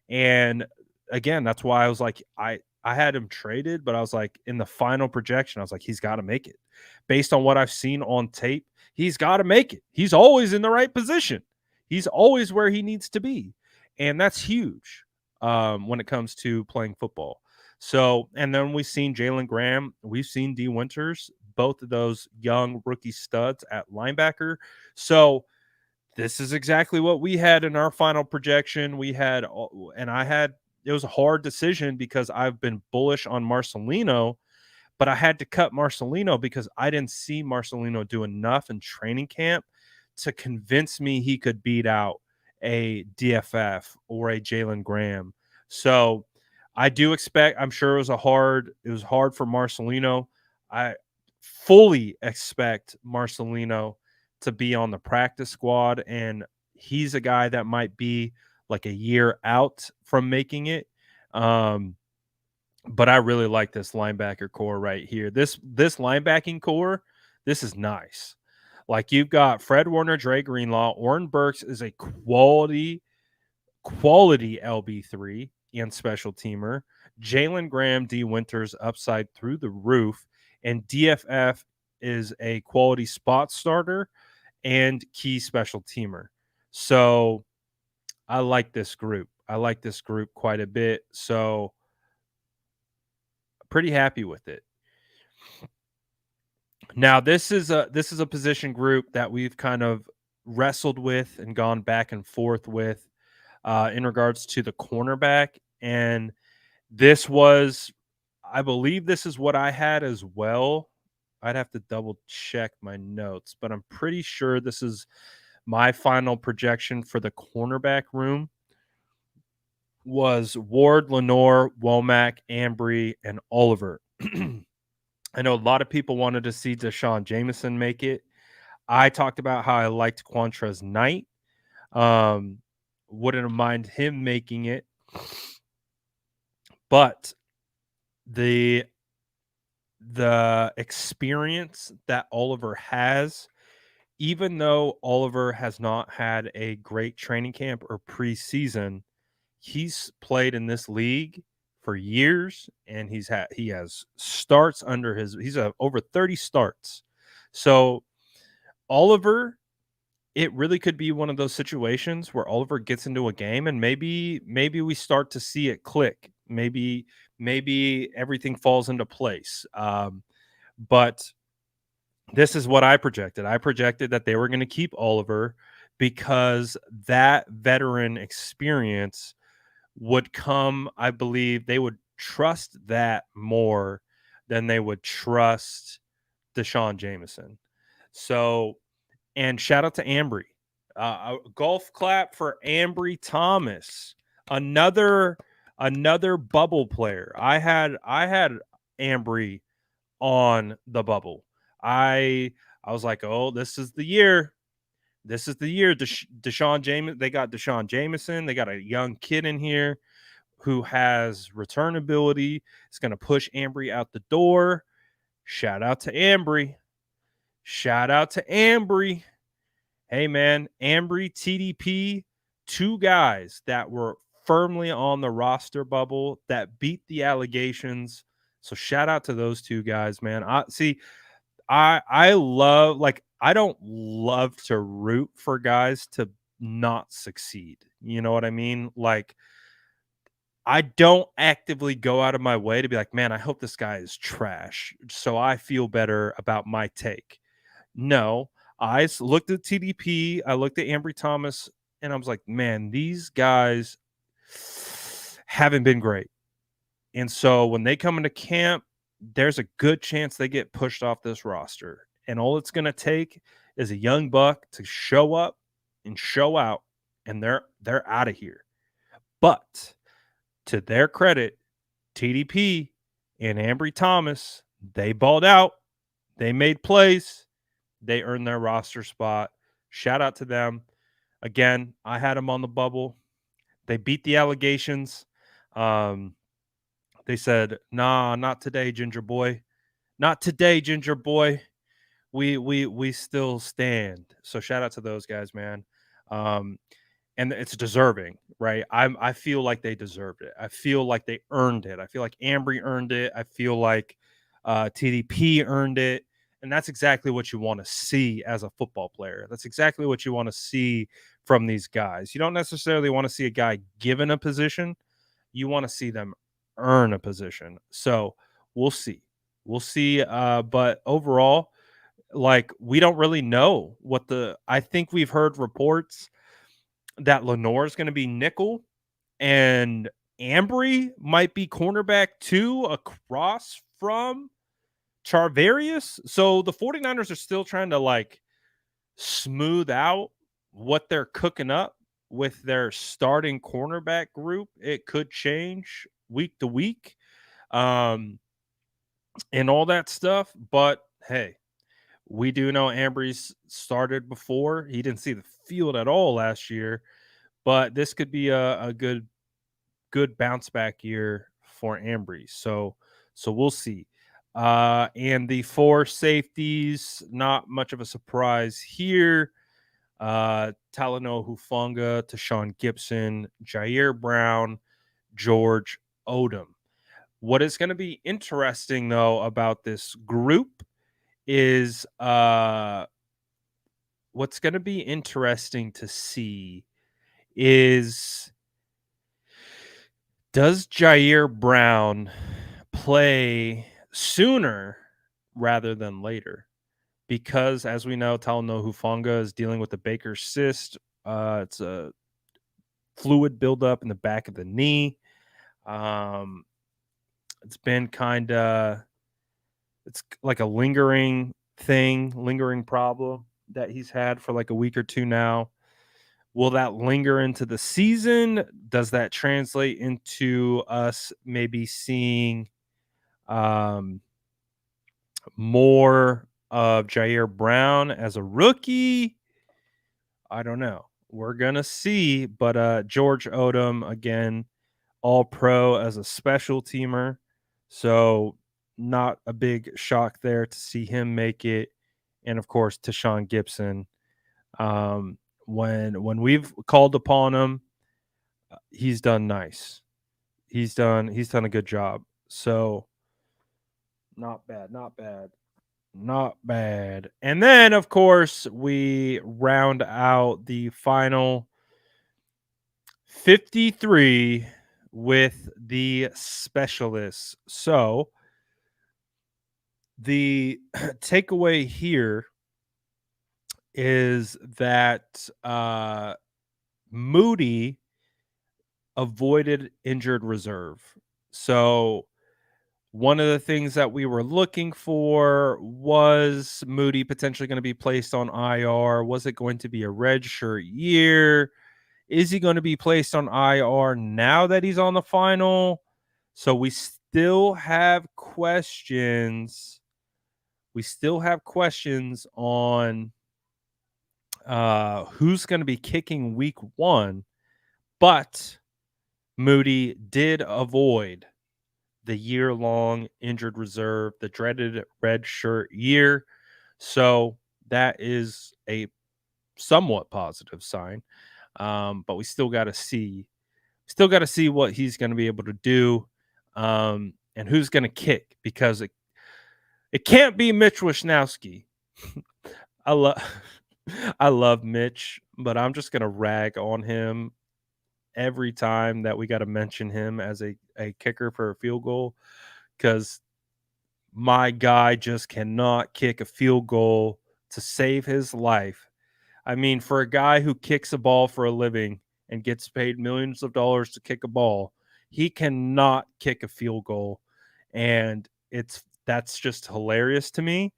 And again, that's why I was like, I had him traded, but I was like, in the final projection, I was like, he's got to make it. Based on what I've seen on tape, he's got to make it. He's always in the right position. He's always where he needs to be. And that's huge when it comes to playing football. So, and then we've seen Jalen Graham, we've seen D Winters, both of those young rookie studs at linebacker. So, this is exactly what we had in our final projection. It was a hard decision because I've been bullish on Marcelino, but I had to cut Marcelino because I didn't see Marcelino do enough in training camp to convince me he could beat out a DFF or a Jalen Graham. So I do expect, I'm sure it was hard for Marcelino. I fully expect Marcelino to be on the practice squad, and he's a guy that might be like a year out from making it. But I really like this linebacker core right here. This linebacking core, this is nice. Like, you've got Fred Warner, Dre Greenlaw, Oren Burks is a quality LB3 and special teamer. Jalen Graham, D Winters upside through the roof, and DFF is a quality spot starter and key special teamer. So I like this group. I like this group quite a bit. So pretty happy with it. Now, this is a position group that we've kind of wrestled with and gone back and forth with in regards to the cornerback. And this was I believe this is what I had as well. I'd have to double check my notes, but I'm pretty sure this is my final projection for the cornerback room was Ward, Lenore, Womack, Ambry, and Oliver. I know a lot of people wanted to see Deshaun Jameson make it. I talked about how I liked Quantrez Knight. Um, wouldn't mind him making it. But the experience that Oliver has, even though Oliver has not had a great training camp or preseason, he's played in this league for years, and he has starts under his. He's over 30 starts. So Oliver, it really could be one of those situations where Oliver gets into a game and maybe we start to see it click. Maybe everything falls into place. But this is what I projected. I projected that they were going to keep Oliver because that veteran experience would come. I believe they would trust that more than they would trust Deshaun Jameson. So, and shout out to Ambry. A golf clap for Ambry Thomas. Another bubble player. I had Ambry on the bubble. I was like, oh, this is the year. This is the year. Deshaun Jameson. They got Deshaun Jameson. They got a young kid in here who has return ability. It's going to push Ambry out the door. Shout out to Ambry. Shout out to Ambry. Hey, man, Ambry, TDP, two guys that were firmly on the roster bubble that beat the allegations. So shout out to those two guys, man. I love, like, I don't love to root for guys to not succeed. You know what I mean? Like, I don't actively go out of my way to be like, man, I hope this guy is trash, so I feel better about my take. No, I looked at TDP, I looked at Ambry Thomas, and I was like, man, these guys haven't been great. And so when they come into camp, there's a good chance they get pushed off this roster. And all it's going to take is a young buck to show up and show out, and they're out of here. But to their credit, TDP and Ambry Thomas, they balled out. They made plays. They earned their roster spot. Shout out to them. Again, I had them on the bubble. They beat the allegations. They said, "Nah, not today, Ginger Boy. Not today, Ginger Boy. We still stand." So shout out to those guys, man. Um, and it's deserving, right? I feel like they deserved it. I feel like they earned it. I feel like Ambry earned it. I feel like TDP earned it. And that's exactly what you want to see as a football player. That's exactly what you want to see from these guys. You don't necessarily want to see a guy given a position. You want to see them earn a position. So we'll see. We'll see. But overall, like, we don't really know I think we've heard reports that Lenore is going to be nickel and Ambry might be cornerback 2 across from Charvarius. So the 49ers are still trying to, like, smooth out what they're cooking up with their starting cornerback group. It could change week to week, and all that stuff. But hey, we do know Ambry's started before. He didn't see the field at all last year, but this could be a good bounce back year for Ambry. So we'll see. And the 4 safeties, not much of a surprise here. Talanoa Hufanga, Tashawn Gibson, Jair Brown, George Odom. What is going to be interesting, though, about this group is what's going to be interesting to see is, does Jair Brown play sooner rather than later? Because, as we know, Talanoa Hufanga is dealing with a Baker's cyst. It's a fluid buildup in the back of the knee. It's been it's like a lingering problem that he's had for like a week or two now. Will that linger into the season? Does that translate into us maybe seeing um, more of Jair Brown as a rookie? I don't know. We're gonna see, but George Odom again, all pro as a special teamer. So not a big shock there to see him make it. And of course, Tashawn Gibson. Um, when we've called upon him, he's done nice. He's done a good job. So not bad, not bad, not bad. And then of course we round out the final 53 with the specialists. So the takeaway here is that Moody avoided injured reserve. So one of the things that we were looking for was Moody potentially going to be placed on IR. Was it going to be a red shirt year? Is he going to be placed on IR now that he's on the final? So we still have questions. We still have questions on who's going to be kicking week 1, but Moody did avoid the year-long injured reserve, the dreaded red shirt year. So that is a somewhat positive sign. But we still got to see what he's going to be able to do, and who's going to kick, because it can't be Mitch Wishnowsky. I love I love Mitch, but I'm just going to rag on him every time that we got to mention him as a kicker for a field goal, because my guy just cannot kick a field goal to save his life. I mean, for a guy who kicks a ball for a living and gets paid millions of dollars to kick a ball, he cannot kick a field goal. And that's just hilarious to me.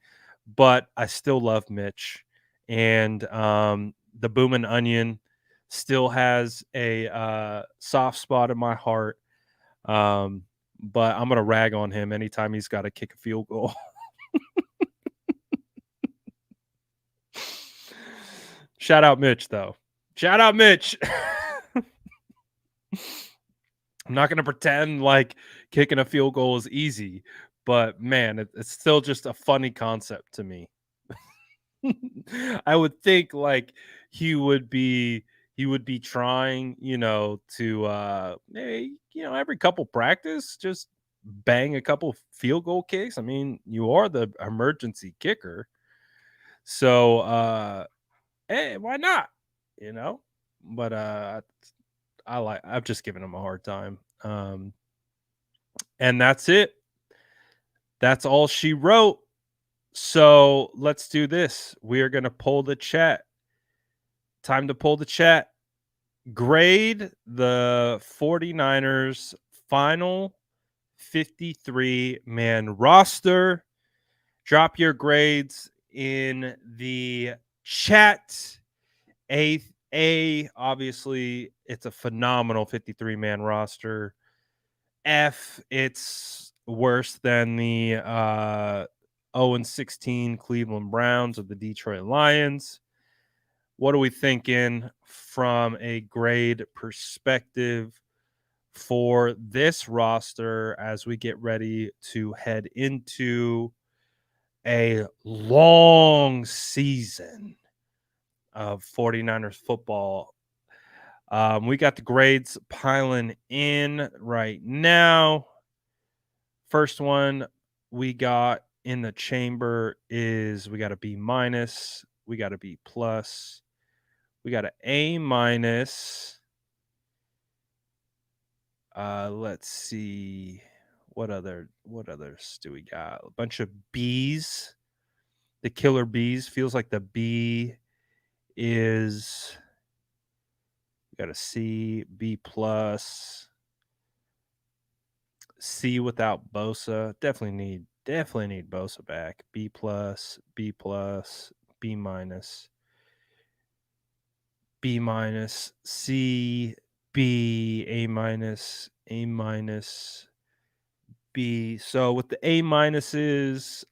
But I still love Mitch. And the Boomin' Onion still has a soft spot in my heart. But I'm going to rag on him anytime he's got to kick a field goal. Shout out Mitch, though. Shout out Mitch. I'm not going to pretend like kicking a field goal is easy, but man, it's still just a funny concept to me. I would think like he would be trying, to maybe, every couple practice just bang a couple field goal kicks. I mean, you are the emergency kicker. So hey, why not? You know? But I've just given him a hard time. And that's it. That's all she wrote. So let's do this. We are going to poll the chat. Time to poll the chat. Grade the 49ers final 53-man roster. Drop your grades in the chat. Obviously, it's a phenomenal 53-man roster. F, it's worse than the 0-16 Cleveland Browns of the Detroit Lions. What are we thinking from a grade perspective for this roster as we get ready to head into a long season of 49ers football? We got the grades piling in right now. First one we got in the chamber is we got a B minus, we got a B plus, we got an A minus. Let's see what others do we got? A bunch of B's. The killer B's. Feels like the B is, we got a C, B plus, C without Bosa. Definitely need Bosa back. B plus, B plus, B minus, B minus, C, B, A minus, A minus, B. So with the A minuses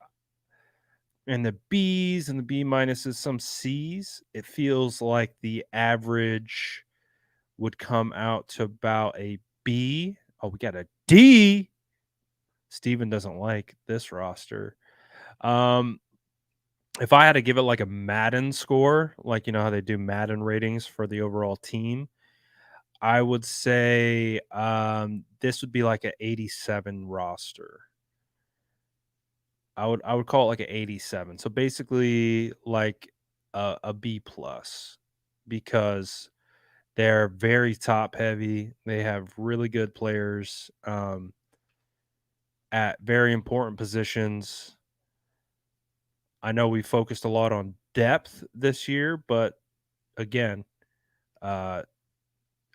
and the B's and the B minuses, some C's, it feels like the average would come out to about a B. Oh, we got a D. Steven doesn't like this roster. Um, if I had to give it like a Madden score, like you know how they do Madden ratings for the overall team, I would say this would be like an 87 roster. I would call it like an 87. So basically like a B plus because they're very top heavy. They have really good players at very important positions. I know we focused a lot on depth this year, but again, uh,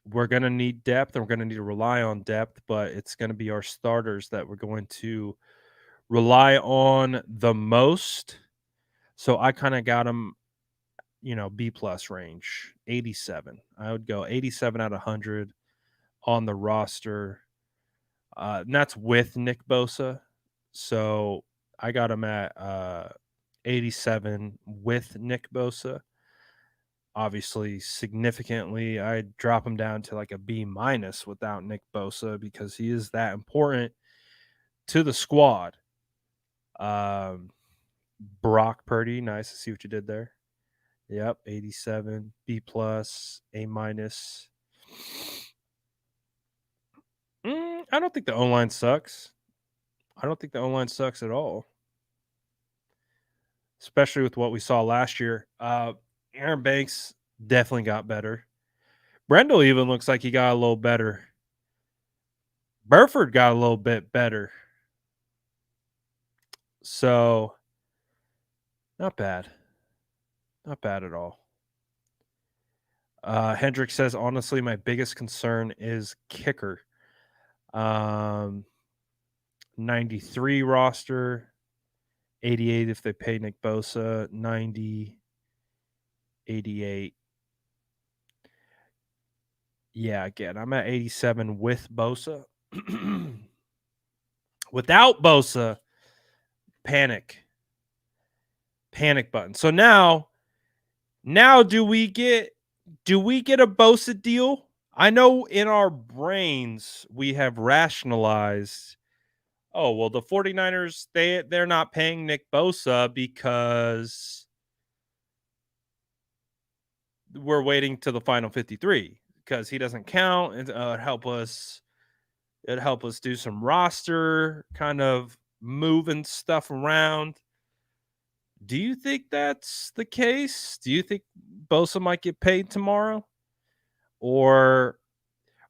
we're going to need depth and we're going to need to rely on depth, but it's going to be our starters that we're going to rely on the most. So I kind of got them, B plus range, 87. I would go 87 out of 100 on the roster. And that's with Nick Bosa. So I got him at 87 with Nick Bosa. Obviously, significantly, I'd drop him down to like a B minus without Nick Bosa because he is that important to the squad. Um, Brock Purdy, nice to see what you did there. Yep, 87, B plus, A minus. I don't think the O line sucks. I don't think the O line sucks at all, especially with what we saw last year. Aaron Banks definitely got better. Brendel even looks like he got a little better. Burford got a little bit better. So, not bad. Not bad at all. Hendrick says, honestly, my biggest concern is kicker. 93 roster, 88 if they pay Nick Bosa, 90, 88. Yeah, again, I'm at 87 with Bosa. Without Bosa, panic button. So now do we get a Bosa deal? I know in our brains we have rationalized, oh, well, the 49ers, they're not paying Nick Bosa because we're waiting to the final 53 because he doesn't count. And it'd help us do some roster kind of moving stuff around. Do you think that's the case? Do you think Bosa might get paid tomorrow? Or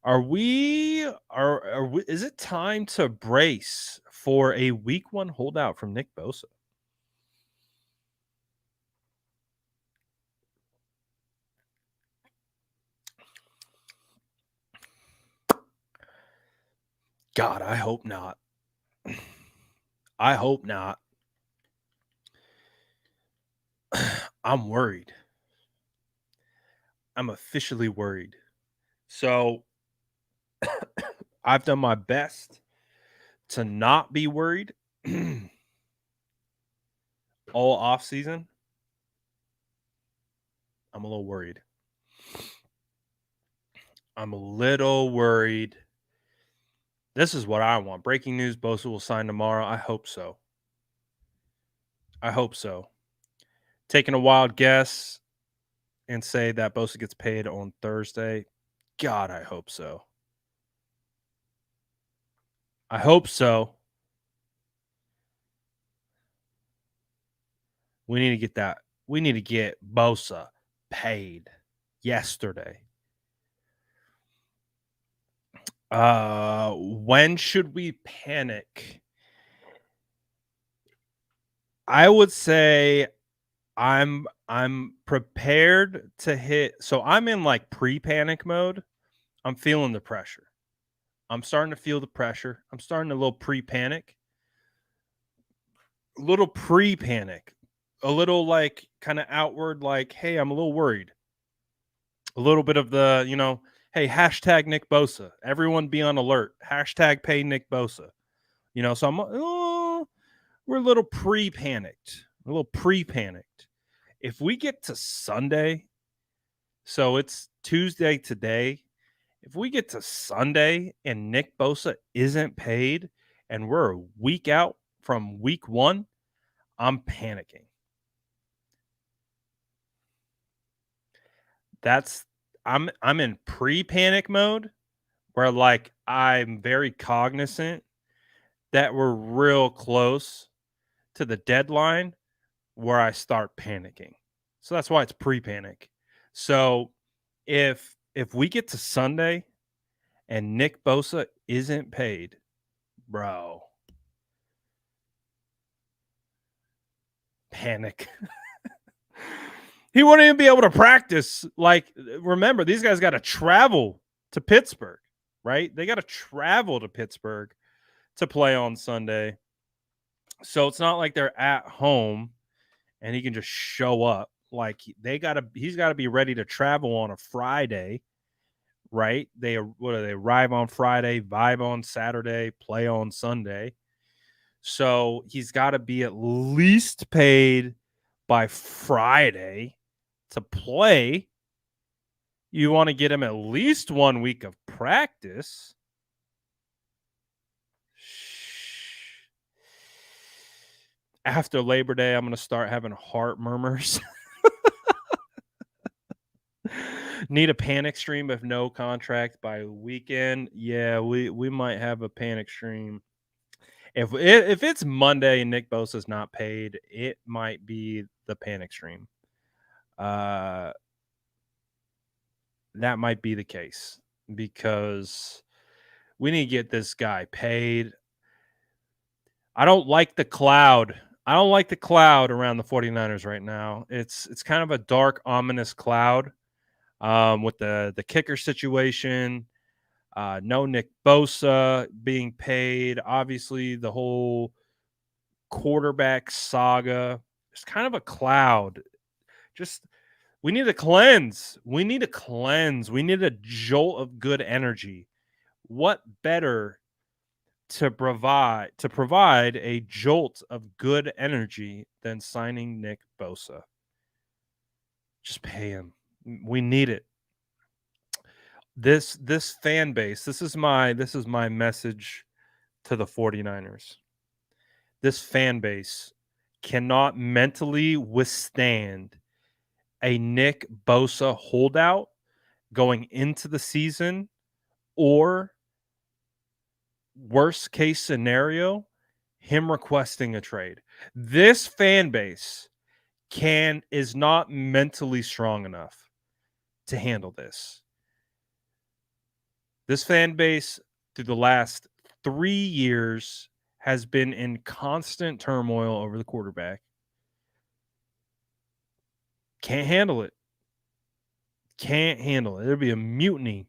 is it time to brace for a week 1 holdout from Nick Bosa? God, I hope not. I hope not. I'm worried. I'm officially worried. So I've done my best to not be worried all off season. I'm a little worried. This is what I want. Breaking news, Bosa will sign tomorrow. I hope so. Taking a wild guess and say that Bosa gets paid on Thursday. God, I hope so. We need to get that. We need to get Bosa paid yesterday. When should we panic? I would say I'm prepared to hit. So I'm in like pre-panic mode. I'm feeling the pressure. I'm starting to feel the pressure. I'm starting a little pre-panic. A little pre-panic. A little like kind of outward like, "Hey, I'm a little worried." A little bit of the, "Hey, hashtag Nick Bosa. Everyone be on alert. Hashtag pay Nick Bosa." So we're a little pre-panicked. A little pre-panicked. If we get to Sunday, so it's Tuesday today. If we get to Sunday and Nick Bosa isn't paid and we're a week out from week 1, I'm panicking. That's I'm in pre-panic mode where like I'm very cognizant that we're real close to the deadline where I start panicking. So that's why it's pre-panic. So if we get to Sunday and Nick Bosa isn't paid, bro, panic. He wouldn't even be able to practice. Like, remember, these guys got to travel to Pittsburgh, right? They got to travel to Pittsburgh to play on Sunday. So it's not like they're at home and he can just show up. Like he's got to be ready to travel on a Friday, right? They arrive on Friday, vibe on Saturday, play on Sunday. So he's got to be at least paid by Friday to play. You want to get him at least 1 week of practice. After Labor Day, I'm going to start having heart murmurs. Need a panic stream if no contract by weekend. Yeah, we might have a panic stream. If it's Monday and Nick Bosa's not paid, it might be the panic stream. That might be the case because we need to get this guy paid. I don't like the cloud. I don't like the cloud around the 49ers right now. It's kind of a dark, ominous cloud with the kicker situation. No Nick Bosa being paid. Obviously, the whole quarterback saga. It's kind of a cloud. Just we need a cleanse. We need a cleanse. We need a jolt of good energy. What better to provide a jolt of good energy than signing Nick Bosa? Just pay him. We need it. This fan base, this is my message to the 49ers. This fan base cannot mentally withstand a Nick Bosa holdout going into the season, or worst case scenario, him requesting a trade. This fan base is not mentally strong enough to handle this. This fan base through the last 3 years has been in constant turmoil over the quarterback. Can't handle it. Can't handle it. There'd be a mutiny.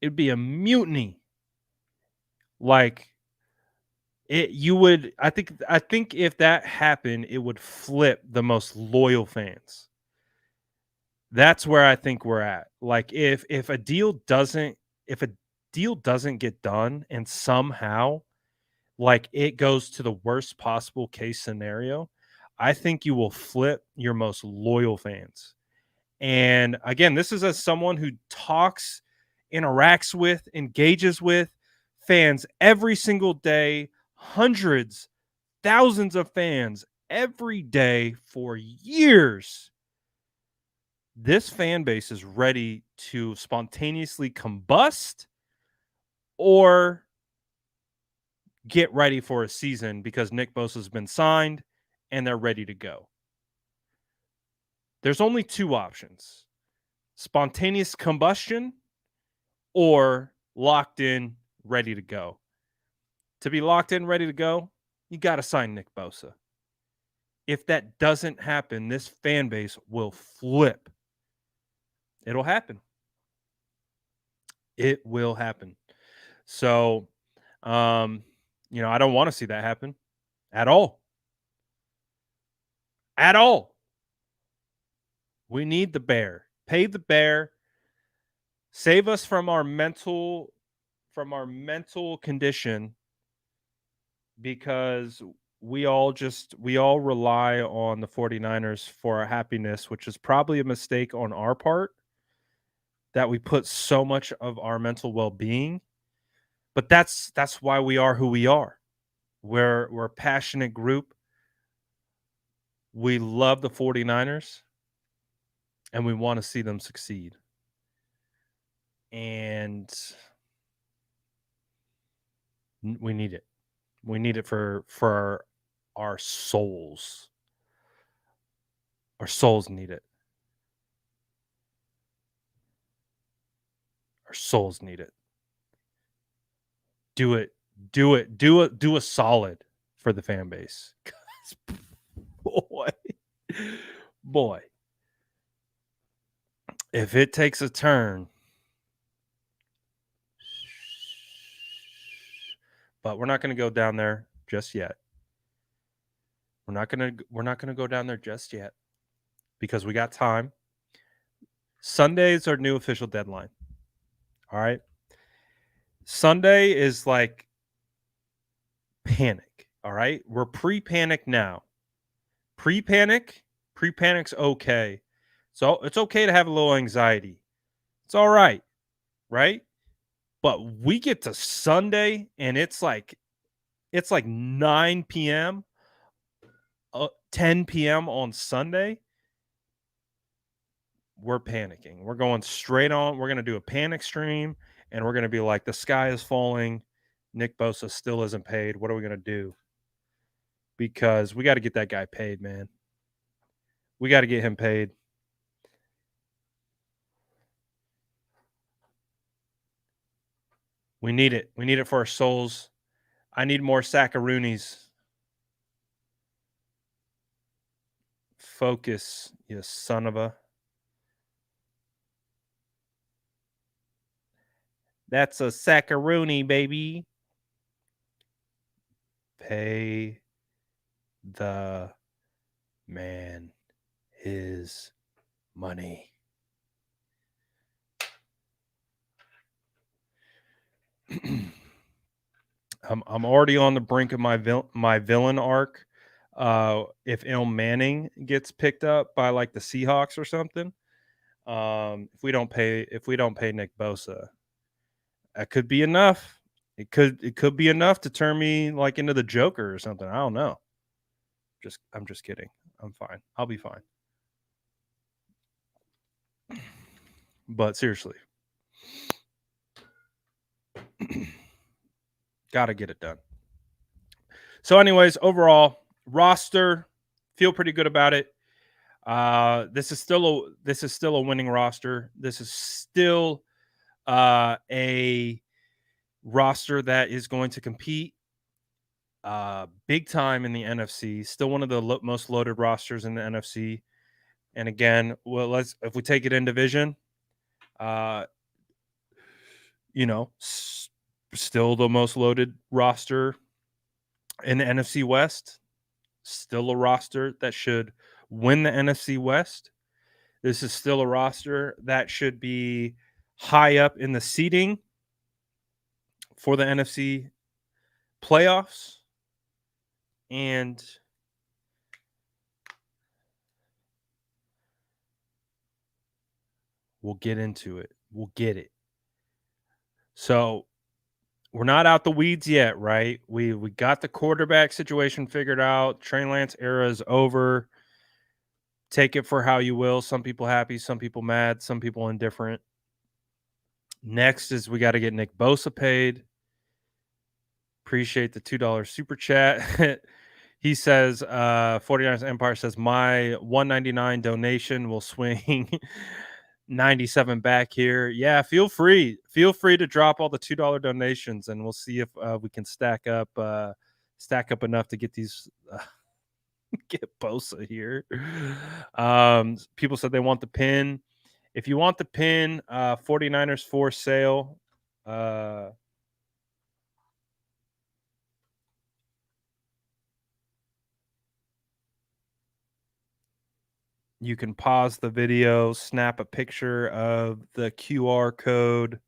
It'd be a mutiny. Like you would I think if that happened, it would flip the most loyal fans. That's where I think we're at. Like if a deal doesn't get done and somehow like it goes to the worst possible case scenario, I think you will flip your most loyal fans. And again, this is as someone who talks, interacts with, engages with fans every single day, hundreds, thousands of fans every day for years. This fan base is ready to spontaneously combust or get ready for a season because Nick Bosa has been signed and they're ready to go. There's only 2 options: spontaneous combustion or locked in, ready to go. To be locked in, ready to go, you got to sign Nick Bosa. If that doesn't happen, this fan base will flip. It'll happen. It will happen. So, I don't want to see that happen at all. At all. We need the bear. Pay the bear. Save us from our mental condition, because we all rely on the 49ers for our happiness, which is probably a mistake on our part, that we put so much of our mental well-being. But that's why we are who we are. We're a passionate group. We love the 49ers and we want to see them succeed. And we need it. We need it for our souls. Our souls need it. Our souls need it. Do it. Do it. Do a solid for the fan base. Boy. If it takes a turn, but we're not going to go down there just yet. We're not going to go down there just yet, because we got time. Sunday's our new official deadline. All right. Sunday is like panic. All right. We're pre-panic now. Pre-panic's okay. So it's okay to have a little anxiety. It's all right. Right. But we get to Sunday and it's like 9 p.m., 10 p.m. on Sunday. We're panicking. We're going straight on. We're going to do a panic stream, and we're going to be like, the sky is falling. Nick Bosa still isn't paid. What are we going to do? Because we got to get that guy paid, man. We got to get him paid. We need it. We need it for our souls. I need more Sackaroonies. Focus, you son of a. That's a Sackaroonie, baby. Pay the man his money. I'm already on the brink of my villain arc. If Ilm Manning gets picked up by like the Seahawks or something, if we don't pay Nick Bosa, that could be enough. It could be enough to turn me like into the Joker or something. I don't know. I'm just kidding. I'm fine. I'll be fine. But seriously, gotta get it done. So, anyways, overall roster, feel pretty good about it. This is still a winning roster. This is still a roster that is going to compete big time in the NFC. Still one of the most loaded rosters in the NFC. And again, if we take it in division, still the most loaded roster in the NFC West. Still a roster that should win the NFC West. This is still a roster that should be high up in the seeding for the NFC playoffs. And we'll get into it. We'll get it. So we're not out the weeds yet, right? We got the quarterback situation figured out. Trey Lance era is over. Take it for how you will. Some people happy, some people mad, some people indifferent. Next is we got to get Nick Bosa paid. Appreciate the $2 super chat. He says, 49ers Empire says, my $1.99 donation will swing 97 back here. Yeah, feel free to drop all the $2 donations, and we'll see if we can stack up enough to get these get Bosa here. People said they want the pin. If you want the pin, 49ers for sale. Uh, you can pause the video, snap a picture of the QR code.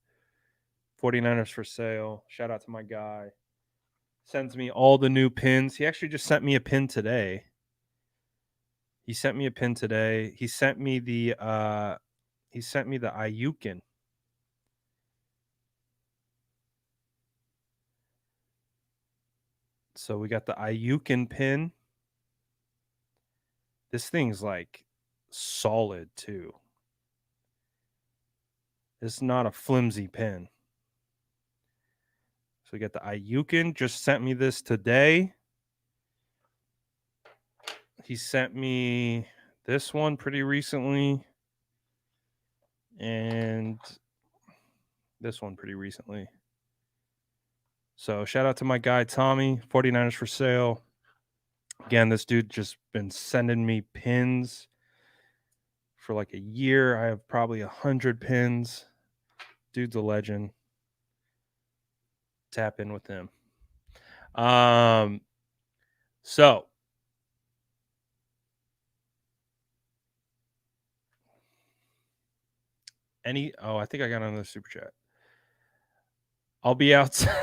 49ers for sale. Shout out to my guy. Sends me all the new pins. He actually just sent me a pin today. He sent me the Ayukin. So we got the Ayukin pin. This thing's like solid too. It's not a flimsy pin. So we got the Ayukin. Just sent me this today. He sent me this one pretty recently. And this one pretty recently. So shout out to my guy Tommy, 49ers for sale. Again, this dude just been sending me pins for like a year. I have probably 100 pins. Dude's a legend. Tap in with him. So I think I got another super chat. I'll be outside.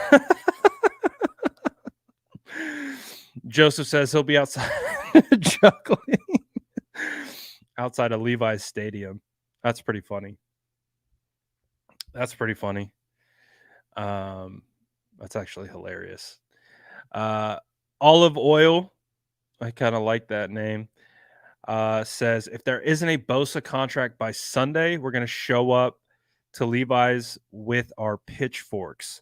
Joseph says he'll be outside juggling outside of Levi's Stadium. That's pretty funny. That's actually hilarious. Olive Oil, I kind of like that name. Says if there isn't a Bosa contract by Sunday, we're going to show up to Levi's with our pitchforks.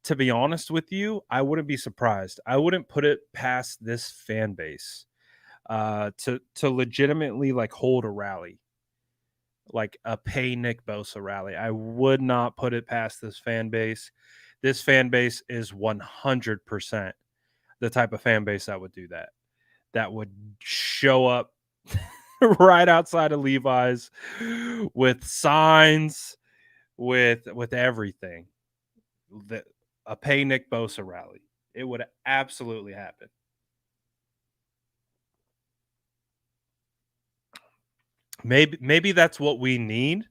To be honest with you, I wouldn't be surprised. I wouldn't put it past this fan base to legitimately like hold a rally, like a pay Nick Bosa rally. I would not put it past this fan base. This fan base is 100% the type of fan base that would do that. That would show up right outside of Levi's with signs, with everything. A pay Nick Bosa rally. It would absolutely happen. Maybe that's what we need.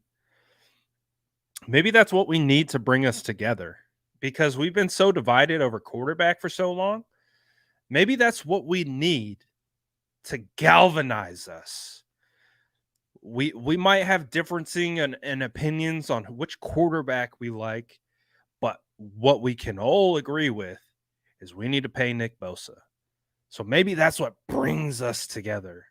Maybe that's what we need to bring us together because we've been so divided over quarterback for so long. Maybe that's what we need to galvanize us. We might have differencing and opinions on which quarterback we like, but what we can all agree with is we need to pay Nick Bosa. So maybe that's what brings us together.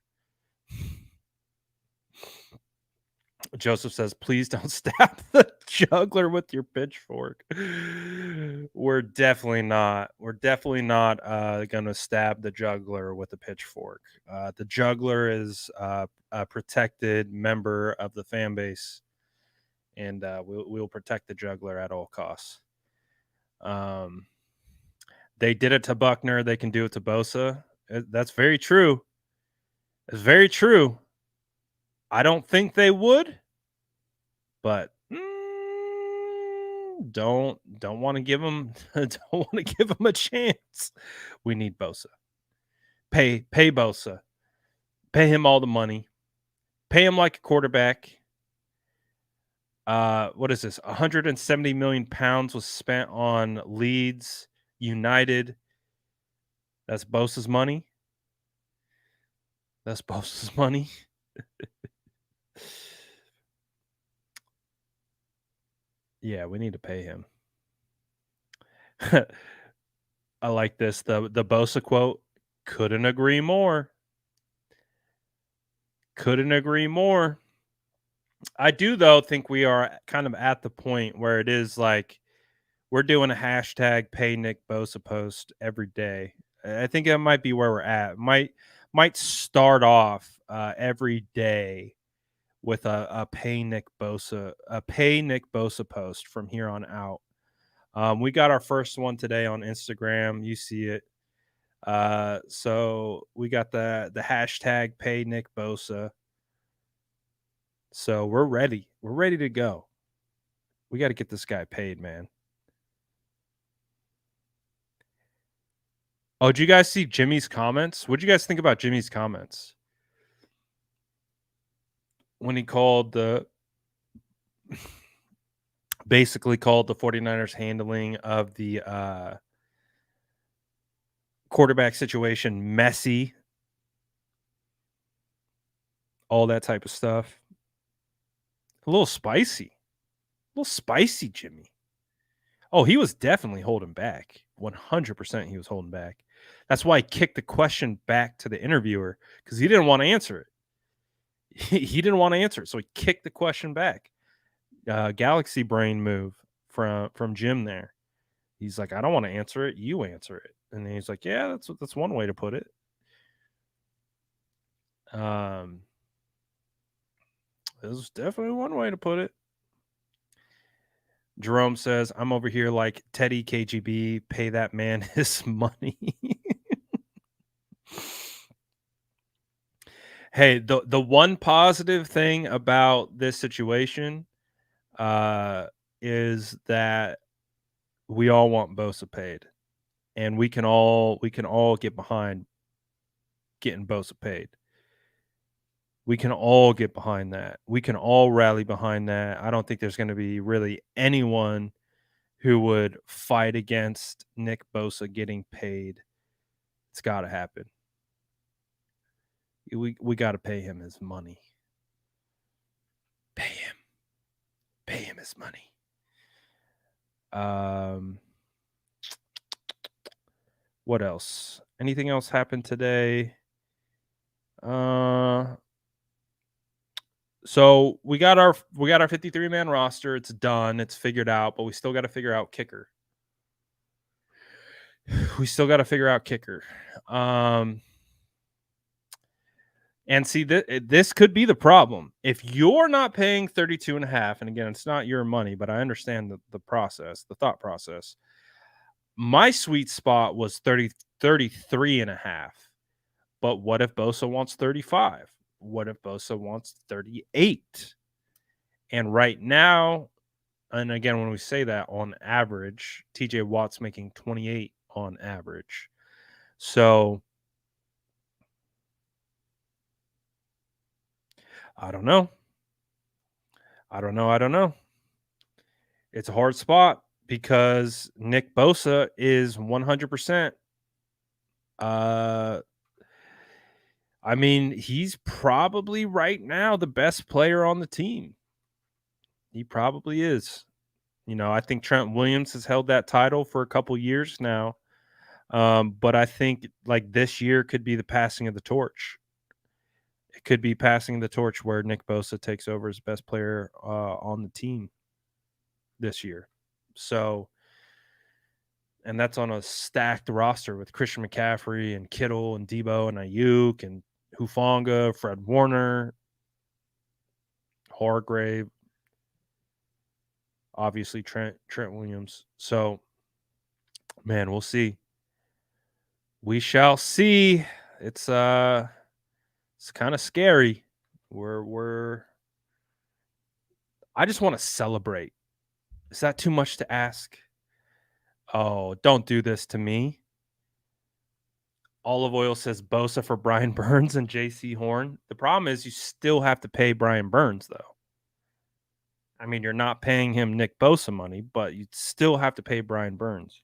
Joseph says, please don't stab the juggler with your pitchfork. We're definitely not going to stab the juggler with a pitchfork. The juggler is a protected member of the fan base, and we'll protect the juggler at all costs. They did it to Buckner. They can do it to Bosa. That's very true. It's very true. I don't think they would, but don't want to give them a chance. We need Bosa. Pay Bosa. Pay him all the money. Pay him like a quarterback. What is this? 170 million pounds was spent on Leeds United. That's Bosa's money. That's Bosa's money. Yeah, we need to pay him. I like this. The Bosa quote. Couldn't agree more. Couldn't agree more. I do though think we are kind of at the point where it is like we're doing a hashtag pay Nick Bosa post every day. I think that might be where we're at. Might start off every day with a pay Nick Bosa post from here on out. We got our first one today on Instagram. You see it. So we got the hashtag pay Nick Bosa. So we're ready. We're ready to go. We got to get this guy paid, man. Oh, did you guys see Jimmy's comments? What'd you guys think about Jimmy's comments? When he called basically called the 49ers handling of the quarterback situation messy, all that type of stuff. A little spicy. A little spicy, Jimmy. Oh, he was definitely holding back. 100% he was holding back. That's why he kicked the question back to the interviewer because he didn't want to answer it. He didn't want to answer it, so he kicked the question back. Galaxy brain move from Jim there. He's like, I don't want to answer it. You answer it. And then he's like, yeah, that's one way to put it. This is definitely one way to put it. Jerome says, I'm over here like Teddy KGB, pay that man his money. Hey, the one positive thing about this situation is that we all want Bosa paid. And we can all get behind getting Bosa paid. We can all get behind that. We can all rally behind that. I don't think there's going to be really anyone who would fight against Nick Bosa getting paid. It's got to happen. We got to pay him his money. Pay him his money. What else? Anything else happened today? So we got our 53-man roster. It's done. It's figured out, but we still got to figure out kicker. And see, this could be the problem. If you're not paying 32.5, and again, it's not your money, but I understand the process, the thought process. My sweet spot was 33.5. But what if Bosa wants 35? What if Bosa wants 38? And right now, and again, when we say that, on average, TJ Watt's making 28 on average. So I don't know. It's a hard spot because Nick Bosa is 100%. I mean, he's probably right now the best player on the team. He probably is. You know, I think Trent Williams has held that title for a couple years now. But I think like this year could be the passing of the torch. It could be passing the torch where Nick Bosa takes over as best player on the team this year. So, and that's on a stacked roster with Christian McCaffrey and Kittle and Debo and Ayuk and Hufanga, Fred Warner, Hargrave, obviously Trent Williams. So, man, we'll see. We shall see. It's kind of scary. I just want to celebrate. Is that too much to ask? Oh, don't do this to me. Olive Oil says Bosa for Brian Burns and JC Horn. The problem is you still have to pay Brian Burns, though. I mean, you're not paying him Nick Bosa money, but you still have to pay Brian Burns.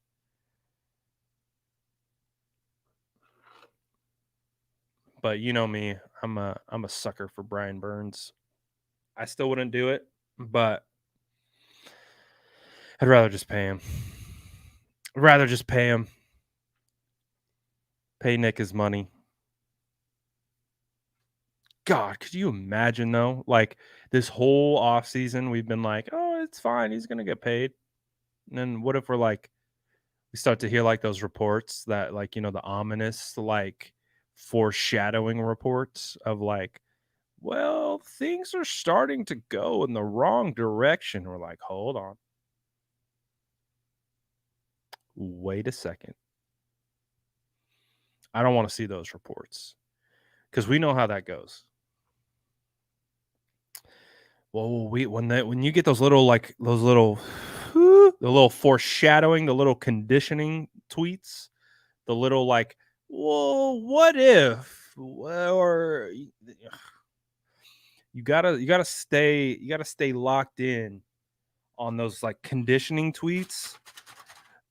But you know me, I'm a sucker for Brian Burns. I still wouldn't do it, but I'd rather just pay him. Pay Nick his money. God, could you imagine though? Like this whole offseason, we've been like, oh, it's fine. He's going to get paid. And then what if we start to hear like those reports that like, you know, the ominous, like foreshadowing reports of like, well, things are starting to go in the wrong direction. We're like, hold on. Wait a second. I don't want to see those reports because we know how that goes. Well, when you get those little the little foreshadowing, the little conditioning tweets, the little like, well, what if? Or you gotta stay locked in on those like conditioning tweets,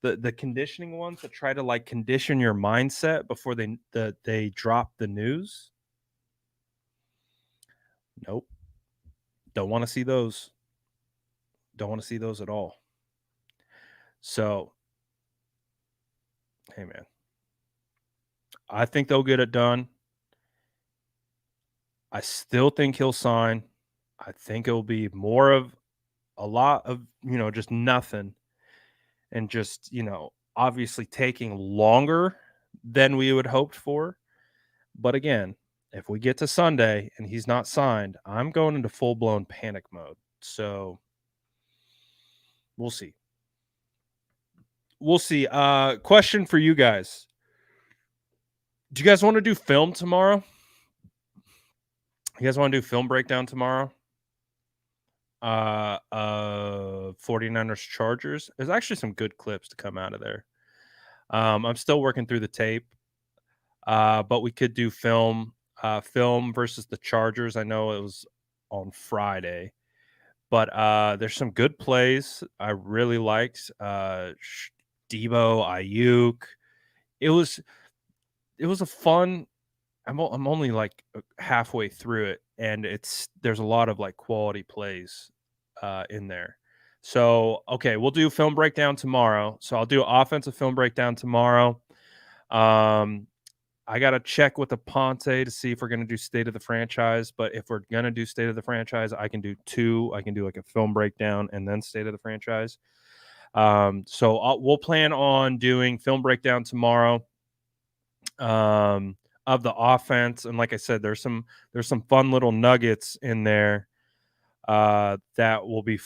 the conditioning ones that try to like condition your mindset before they drop the news. Nope. Don't want to see those. Don't want to see those at all. So, hey man, I think they'll get it done. I still think he'll sign. I think it'll be more of a lot of, just nothing, and just, obviously taking longer than we would hoped for. But again, if we get to Sunday and he's not signed, I'm going into full-blown panic mode. So we'll see. We'll see. Question for you guys. Do you guys want to do film tomorrow? You guys want to do film breakdown tomorrow? 49ers Chargers. There's actually some good clips to come out of there. I'm still working through the tape. But we could do film versus the Chargers. I know it was on Friday, but there's some good plays I really liked. Debo, Ayuk. It was a fun. I'm only like halfway through it, and there's a lot of like quality plays in there. So okay, we'll do film breakdown tomorrow. So I'll do offensive film breakdown tomorrow. I got to check with Aponte to see if we're going to do state of the franchise. But if we're going to do state of the franchise, I can do two. I can do like a film breakdown and then state of the franchise. So we'll plan on doing film breakdown tomorrow of the offense. And like I said, there's some fun little nuggets in there that will be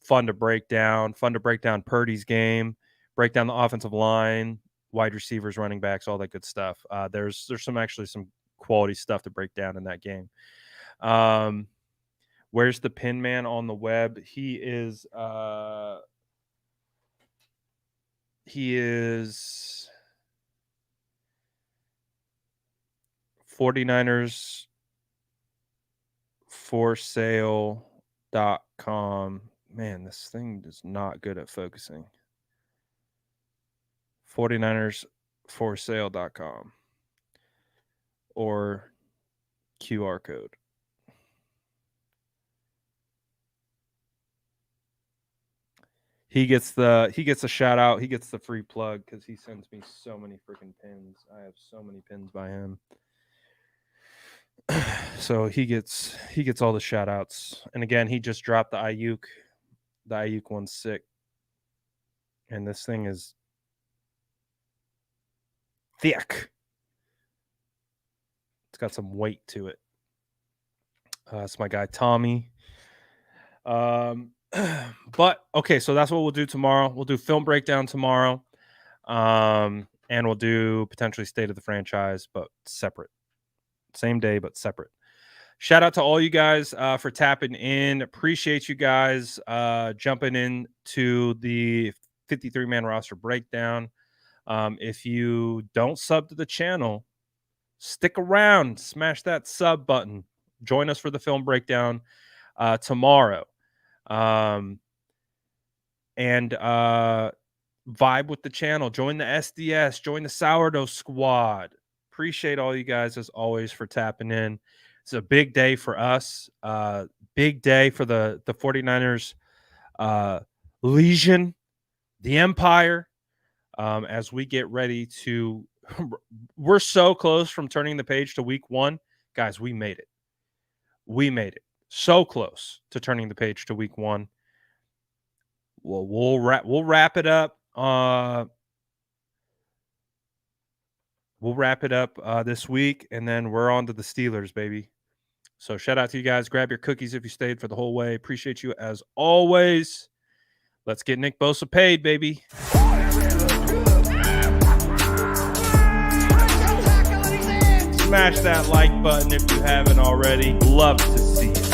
fun to break down. Fun to break down Purdy's game, break down the offensive line, wide receivers, running backs, all that good stuff. There's some quality stuff to break down in that game. Where's the pin man on the web? He is 49ers for sale.com. Man, this thing is not good at focusing. 49ers for sale.com or QR code. He gets the shout out. He gets the free plug because he sends me so many freaking pins. I have so many pins by him. So he gets all the shout outs. And again, he just dropped the Ayuk. The Ayuk one's sick. And this thing is thick. It's got some weight to it. It's my guy Tommy. But okay, so that's what we'll do tomorrow. We'll do film breakdown tomorrow. And we'll do potentially state of the franchise, but separate. Same day, but separate. Shout out to all you guys for tapping in. Appreciate you guys jumping in to the 53-man roster breakdown. If you don't sub to the channel, stick around, smash that sub button. Join us for the film breakdown tomorrow. And vibe with the channel. Join the SDS. Join the Sourdough Squad. Appreciate all you guys, as always, for tapping in. It's a big day for us. Big day for the 49ers Legion, the Empire, as we get ready to – we're so close from turning the page to week one. Guys, we made it. We made it. So close to turning the page to week one. Well, we'll wrap it up. We'll wrap it up this week, and then we're on to the Steelers, baby. So shout out to you guys. Grab your cookies if you stayed for the whole way. Appreciate you as always. Let's get Nick Bosa paid, baby. Smash that like button if you haven't already. Love to see it.